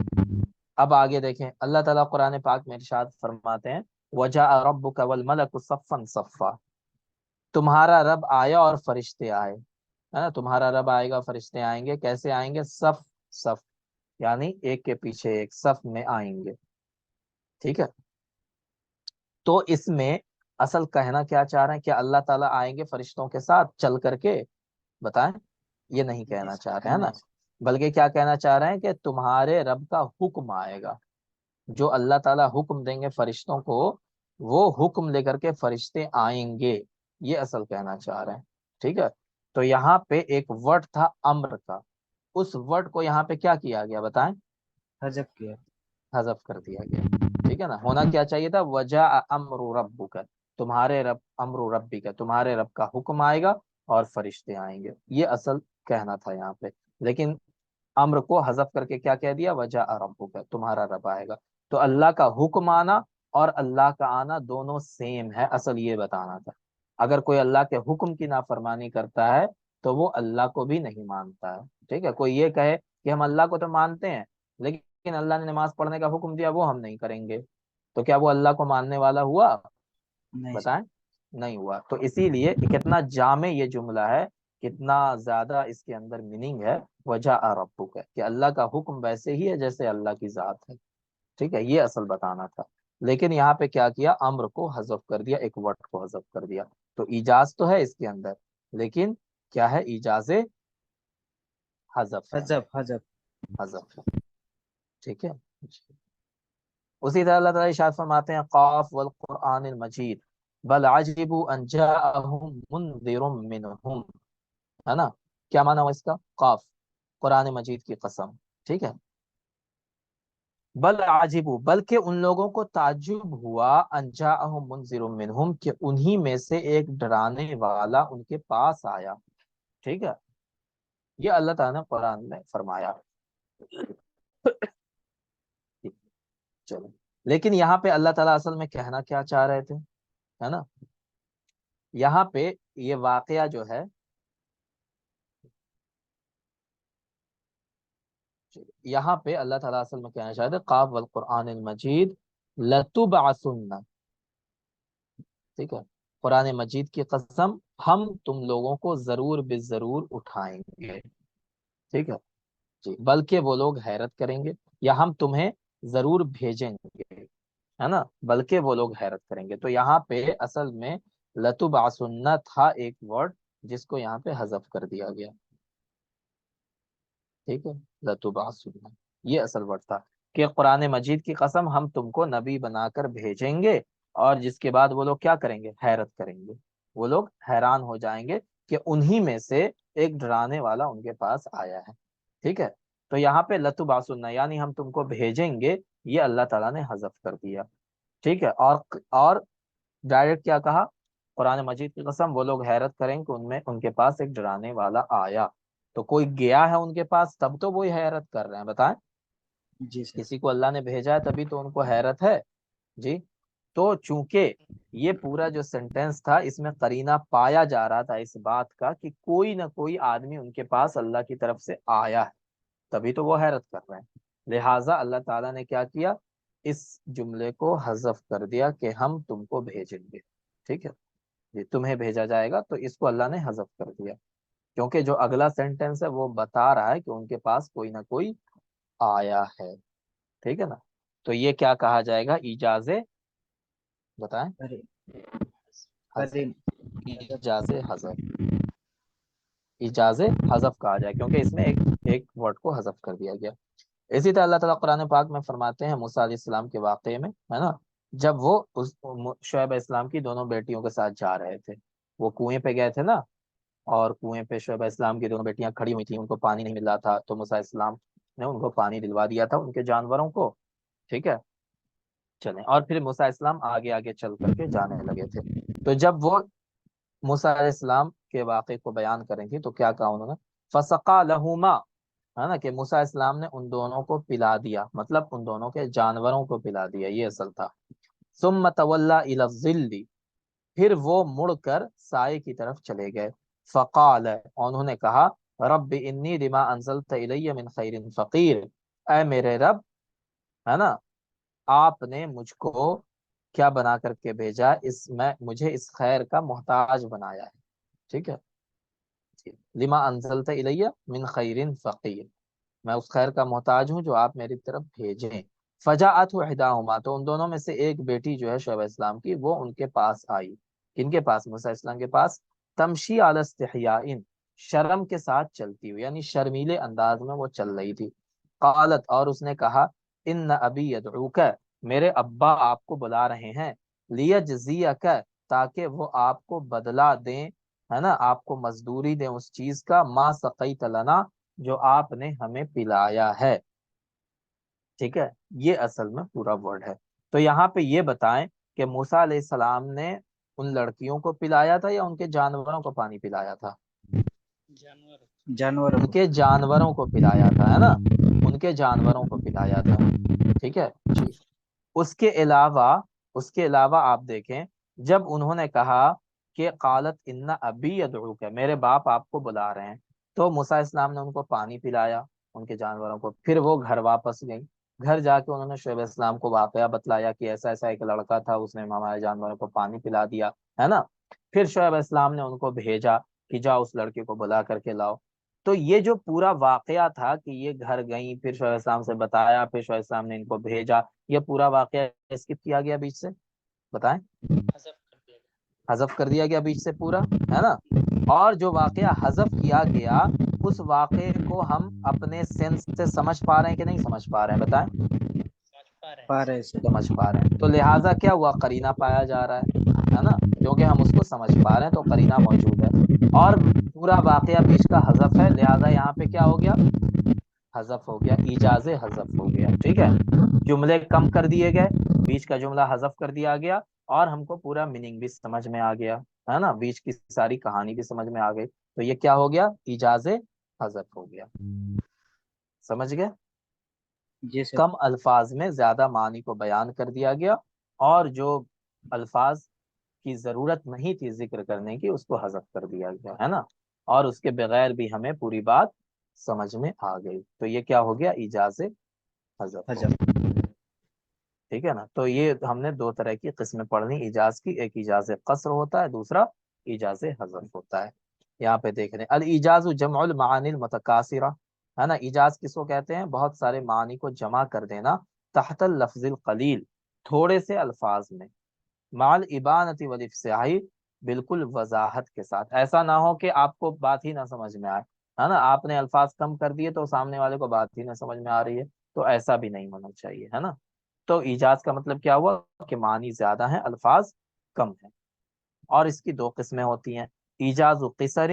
اب آگے دیکھیں، اللہ تعالیٰ قرآن پاک میں ارشاد فرماتے ہیں وَجَاءَ رَبُّكَ وَالْمَلَكُ صَفًّا صَفًّا. تمہارا رب آیا اور فرشتے آئے. ہے نا، تمہارا رب آئے گا، فرشتے آئیں گے. کیسے آئیں گے؟ صف صف، یعنی ایک کے پیچھے ایک صف میں آئیں گے. ٹھیک ہے، تو اس میں اصل کہنا کیا چاہ رہے ہیں؟ کہ اللہ تعالیٰ آئیں گے فرشتوں کے ساتھ چل کر کے؟ بتائیں، یہ نہیں کہنا چاہ رہے ہیں نا، بلکہ کیا کہنا چاہ رہے ہیں؟ کہ تمہارے رب کا حکم آئے گا. جو اللہ تعالیٰ حکم دیں گے فرشتوں کو، وہ حکم لے کر کے فرشتے آئیں گے. یہ اصل کہنا چاہ رہے ہیں. ٹھیک ہے، تو یہاں پہ ایک ورڈ تھا امر کا، اس ورڈ کو یہاں پہ کیا کیا گیا بتائیں؟ حذف کیا. حذف کر دیا گیا. ٹھیک ہے نا، ہونا کیا چاہیے تھا؟ وجاء امر ربک، تمہارے رب، امر ربک، تمہارے رب کا حکم آئے گا اور فرشتے آئیں گے. یہ اصل کہنا تھا یہاں پہ، لیکن امر کو حذف کر کے کیا کہہ دیا؟ وجاء ربک، تمہارا رب آئے گا. تو اللہ کا حکم آنا اور اللہ کا آنا دونوں سیم ہے، اصل یہ بتانا تھا. اگر کوئی اللہ کے حکم کی نافرمانی کرتا ہے تو وہ اللہ کو بھی نہیں مانتا ہے. ٹھیک ہے، کوئی یہ کہے کہ ہم اللہ کو تو مانتے ہیں لیکن اللہ نے نماز پڑھنے کا حکم دیا وہ ہم نہیں کریں گے، تو کیا وہ اللہ کو ماننے والا ہوا؟ نہیں سر. بتائیں، نہیں ہوا. تو اسی لیے کتنا جامع یہ جملہ ہے، کتنا زیادہ اس کے اندر میننگ ہے. وجاء ربک، کہ اللہ کا حکم ویسے ہی ہے جیسے اللہ کی ذات ہے. ٹھیک ہے، یہ اصل بتانا تھا. لیکن یہاں پہ کیا کیا؟ امر کو حذف کر دیا، ایک ورڈ کو حذف کر دیا. تو ایجاز تو ہے اس کے اندر، لیکن کیا ہے؟ ایجاز حذف ہے، حذف حذف. حذف ہے. ٹھیک ہے، اسی طرح اللہ تعالیٰ ارشاد فرماتے ہیں قاف والقرآن المجید بل عجبوا ان جاءهم منذر منهم. ہے نا، کیا معنی ہوا اس کا؟ قاف، قرآن مجید کی قسم. ٹھیک ہے، بل عجبوا، بلکہ ان لوگوں کو تعجب ہوا، ان جاءهم منذر منهم، کہ انہی میں سے ایک ڈرانے والا ان کے پاس آیا. ٹھیک ہے، یہ اللہ تعالیٰ نے قرآن میں فرمایا. چلو، لیکن یہاں پہ اللہ تعالیٰ اصل میں کہنا کیا چاہ رہے تھے؟ ہے نا، یہاں پہ یہ واقعہ جو ہے، یہاں پہ اللہ تعالیٰ اصل میں کہنا چاہتے قاف والقرآن المجید لتبعثن. ٹھیک ہے، قرآن مجید کی قسم، ہم تم لوگوں کو ضرور بے ضرور اٹھائیں گے. ٹھیک ہے جی، بلکہ وہ لوگ حیرت کریں گے، یا ہم تمہیں ضرور بھیجیں گے. ہے نا، بلکہ وہ لوگ حیرت کریں گے. تو یہاں پہ اصل میں لتبعثن تھا ایک ورڈ، جس کو یہاں پہ حذف کر دیا گیا. ٹھیک ہے، لتبعثن یہ اصل ورڈ تھا، کہ قرآن مجید کی قسم ہم تم کو نبی بنا کر بھیجیں گے، اور جس کے بعد وہ لوگ کیا کریں گے؟ حیرت کریں گے. وہ لوگ حیران ہو جائیں گے کہ انہی میں سے ایک ڈرانے والا ان کے پاس آیا ہے. ٹھیک ہے، تو یہاں پہ لتبعثن یعنی ہم تم کو بھیجیں گے، یہ اللہ تعالیٰ نے حذف کر دیا. ٹھیک ہے، اور ڈائریکٹ کیا کہا؟ قرآن مجید کی قسم وہ لوگ حیرت کریں کہ ان کے پاس ایک ڈرانے والا آیا. تو کوئی گیا ہے ان کے پاس تب تو وہی حیرت کر رہے ہیں. بتائیں، جی سر. کسی کو اللہ نے بھیجا ہے تبھی تو ان کو حیرت ہے. جی، تو چونکہ یہ پورا جو سینٹینس تھا اس میں قرینہ پایا جا رہا تھا اس بات کا کہ کوئی نہ کوئی آدمی ان کے پاس اللہ کی طرف سے آیا ہے، تبھی تو وہ حیرت کر رہے ہیں۔ لہٰذا اللہ تعالیٰ نے کیا کیا، اس جملے کو حذف کر دیا کہ ہم تم کو بھیجیں گے، ٹھیک ہے جی، تمہیں بھیجا جائے گا، تو اس کو اللہ نے حذف کر دیا، کیونکہ جو اگلا سینٹینس ہے وہ بتا رہا ہے کہ ان کے پاس کوئی نہ کوئی آیا ہے، ٹھیک ہے نا۔ تو یہ کیا کہا جائے گا، ایجاز، بتائیں، ایجاز حذف، ایجاز حذف کہا جائے، کیونکہ اس میں ایک ورڈ کو حذف کر دیا گیا۔ اسی طرح اللہ تعالیٰ قرآن پاک میں فرماتے ہیں موسیٰ علیہ السلام کے واقعے میں، ہے نا، جب وہ شعیب علیہ السلام کی دونوں بیٹیوں کے ساتھ جا رہے تھے، وہ کنویں پہ گئے تھے نا، اور کنویں پہ شعیب علیہ السلام کی دونوں بیٹیاں کھڑی ہوئی تھیں، ان کو پانی نہیں مل رہا تھا، تو موسیٰ علیہ السلام نے ان کو پانی دلوا دیا تھا ان کے جانوروں کو، ٹھیک ہے، چلیں، اور پھر موسیٰ علیہ السلام آگے آگے چل کر کے جانے لگے تھے۔ تو جب وہ موسیٰ علیہ السلام کے واقعے کو بیان کریں گے تو کیا کہا انہوں نے، فسقا لہما، ہے نا، کہ موسیٰ علیہ السلام نے ان دونوں کو پلا دیا، مطلب ان دونوں کے جانوروں کو پلا دیا، یہ اصل تھا۔ ثم تولی الی الظل، پھر وہ مڑ کر سائے کی طرف چلے گئے، فقال، انہوں نے کہا، رب انی لما انزلت الی من خیر فقیر، اے میرے رب، ہے نا، آپ نے مجھ کو کیا بنا کر کے بھیجا، مجھے اس خیر کا محتاج بنایا ہے، ٹھیک ہے، لما انزلت الی من خیر فقیر، میں اس خیر کا محتاج ہوں جو آپ میری طرف بھیجیں۔ فجاءت احداہما، تو ان دونوں میں سے ایک بیٹی جو ہے شعیب علیہ السلام کی، وہ ان کے پاس آئی، کن کے پاس، موسیٰ علیہ السلام کے پاس، تمشی علی استحیاء، شرم کے ساتھ چلتی ہوئی، یعنی شرمیلے انداز میں وہ چل رہی تھی۔ قالت، اور اس نے کہا، ان ابی یدعوک، میرے ابا آپ کو بلا رہے ہیں، لیجزیک، تاکہ وہ آپ کو بدلہ دیں، ہے نا، آپ کو مزدوری دیں اس چیز کا، ما سقیت لنا، جو آپ نے ہمیں پلایا ہے، ٹھیک ہے، یہ اصل میں پورا ورڈ ہے۔ تو یہاں پہ یہ بتائیں کہ موسیٰ علیہ السلام نے ان لڑکیوں کو پلایا تھا یا ان کے جانوروں کو پانی پلایا تھا، جانوروں ان کو، کے جانوروں کو پلایا تھا، ہے نا، ان کے جانوروں کو پلایا تھا، ٹھیک ہے جی۔ اس کے علاوہ آپ دیکھیں، جب انہوں نے کہا کہ قالت ان ابی یدعوک، میرے باپ آپ کو بلا رہے ہیں، تو موسیٰ علیہ السلام نے ان کو پانی پلایا، ان کے جانوروں کو، پھر وہ گھر واپس گئی، گھر جا کے انہوں نے شعیب علیہ السلام کو واقعہ بتلایا کہ ایسا ایسا ایک لڑکا تھا، اس نے ہمارے جانوروں کو پانی پلا دیا، ہے نا، پھر شعیب علیہ السلام نے ان کو بھیجا کہ جاؤ اس لڑکے کو بلا کر کے لاؤ۔ تو یہ جو پورا واقعہ تھا کہ یہ گھر گئیں، پھر شعیب علیہ السلام سے بتایا، پھر شعیب علیہ السلام نے ان کو بھیجا، یہ پورا واقعہ اسکپ کیا گیا بیچ سے، بتائیں، حذف کر دیا گیا بیچ سے پورا، ہے نا، اور جو واقعہ حذف کیا گیا اس واقعے کو ہم اپنے سینس سے سمجھ پا رہے ہیں کہ نہیں سمجھ پا رہے ہیں، بتائیں، پا رہے سے، سمجھ پا رہے ہیں، تو لہٰذا کیا ہوا، قرینہ پایا جا رہا ہے نا، کیونکہ ہم اس کو سمجھ پا رہے ہیں تو قرینہ موجود ہے، اور پورا واقعہ بیچ کا حذف ہے، لہٰذا یہاں پہ کیا ہو گیا، حذف ہو گیا، ایجاز حذف ہو گیا، ٹھیک ہے، جملے کم کر دیے گئے، بیچ کا جملہ حذف کر دیا گیا، اور ہم کو پورا میننگ بھی سمجھ میں آ گیا، ہے نا، بیچ کی ساری کہانی بھی سمجھ میں آ گئی، تو یہ کیا ہو گیا، ایجاز حذف ہو گیا، سمجھ گئے، جی سر، کم الفاظ میں زیادہ معنی کو بیان کر دیا گیا، اور جو الفاظ کی ضرورت نہیں تھی ذکر کرنے کی اس کو حذف کر دیا گیا، ہے نا، اور اس کے بغیر بھی ہمیں پوری بات سمجھ میں آ گئی، تو یہ کیا ہو گیا، ایجاز حذف ہو گیا، ٹھیک ہے نا۔ تو یہ ہم نے دو طرح کی قسمیں پڑھنی ایجاز کی، ایک ایجاز قصر ہوتا ہے، دوسرا ایجاز حذف ہوتا ہے۔ یہاں پہ دیکھ رہے ہیں الاجاز جمع المعانی المتکاثرہ، ہے نا، ایجاز کس کو کہتے ہیں، بہت سارے معنی کو جمع کر دینا، تحت اللفظ القلیل، تھوڑے سے الفاظ میں، مع الابانۃ والافصاح، بالکل وضاحت کے ساتھ، ایسا نہ ہو کہ آپ کو بات ہی نہ سمجھ میں آئے، ہے نا، آپ نے الفاظ کم کر دیے تو سامنے والے کو بات ہی نہ سمجھ میں آ رہی ہے، تو ایسا بھی نہیں ہونا چاہیے، ہے نا۔ تو ایجاز کا مطلب کیا ہوا کہ معنی زیادہ ہیں، الفاظ کم ہیں، اور اس کی دو قسمیں ہوتی ہیں، ایجاز قصر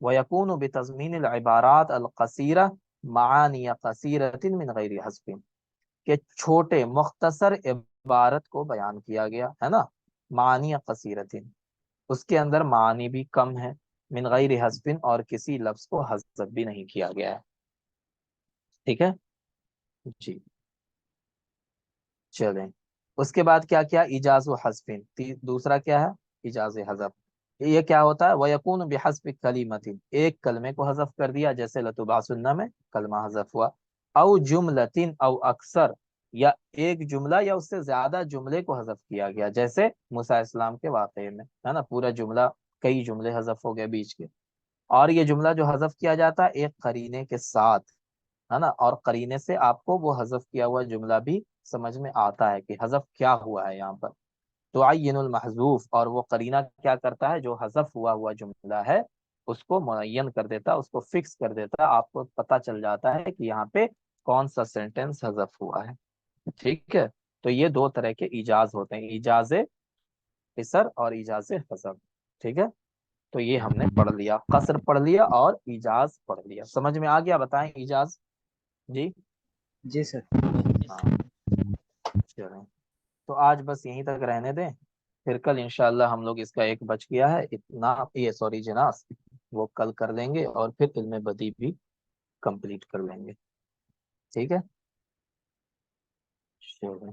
ویکون بتضمین العبارات القصیرہ معانی قصیرۃ من غیر حذف، کہ چھوٹے مختصر عبارت کو بیان کیا گیا، ہے نا، معانی قصیرۃ، اس کے اندر معنی بھی کم ہے، من غیر حذف، اور کسی لفظ کو حذف بھی نہیں کیا گیا ہے، ٹھیک ہے جی، چلیں اس کے بعد کیا کیا؟ ایجاز و حذف، دوسرا کیا ہے؟ ایجاز حذف. یہ کیا ہوتا ہے؟ وَيَكُونُ بِحَذْفِ كَلِمَةٍ، ایک کلمے کو حذف کر دیا، جیسے لَتُبْعَثُنَّ میں کلمہ حذف ہوا. او جملتن او اکثر، یا ایک جملہ یا اس سے زیادہ جملے کو حذف کیا گیا، جیسے موسیٰ علیہ السلام کے واقعے میں ہے نا، پورا جملہ، کئی جملے حذف ہو گئے بیچ کے. اور یہ جملہ جو حذف کیا جاتا ہے ایک قرینے کے ساتھ ہے نا، اور قرینے سے آپ کو وہ حذف کیا ہوا جملہ بھی سمجھ میں آتا ہے کہ حذف کیا ہوا ہے یہاں پر. تعین المحذوف، اور وہ قرینہ کیا کرتا ہے؟ جو حذف ہوا جملہ ہے اس کو معین کر دیتا، اس کو فکس کر دیتا، آپ کو پتہ چل جاتا ہے کہ یہاں پہ کون سا سینٹنس حذف ہوا ہے. ٹھیک ہے، تو یہ دو طرح کے ایجاز ہوتے ہیں، ایجاز قصر اور ایجاز حذف. ٹھیک ہے، تو یہ ہم نے پڑھ لیا، قصر پڑھ لیا اور ایجاز پڑھ لیا. سمجھ میں آ گیا؟ بتائیں ایجاز. جی جی سر. ہاں چلیں، تو آج بس یہیں تک رہنے دیں، پھر کل انشاءاللہ ہم لوگ اس کا ایک بچ گیا ہے اتنا، یہ سوری جناس، وہ کل کر لیں گے، اور پھر علم بدیع بھی کمپلیٹ کر لیں گے. ٹھیک ہے، چلیں.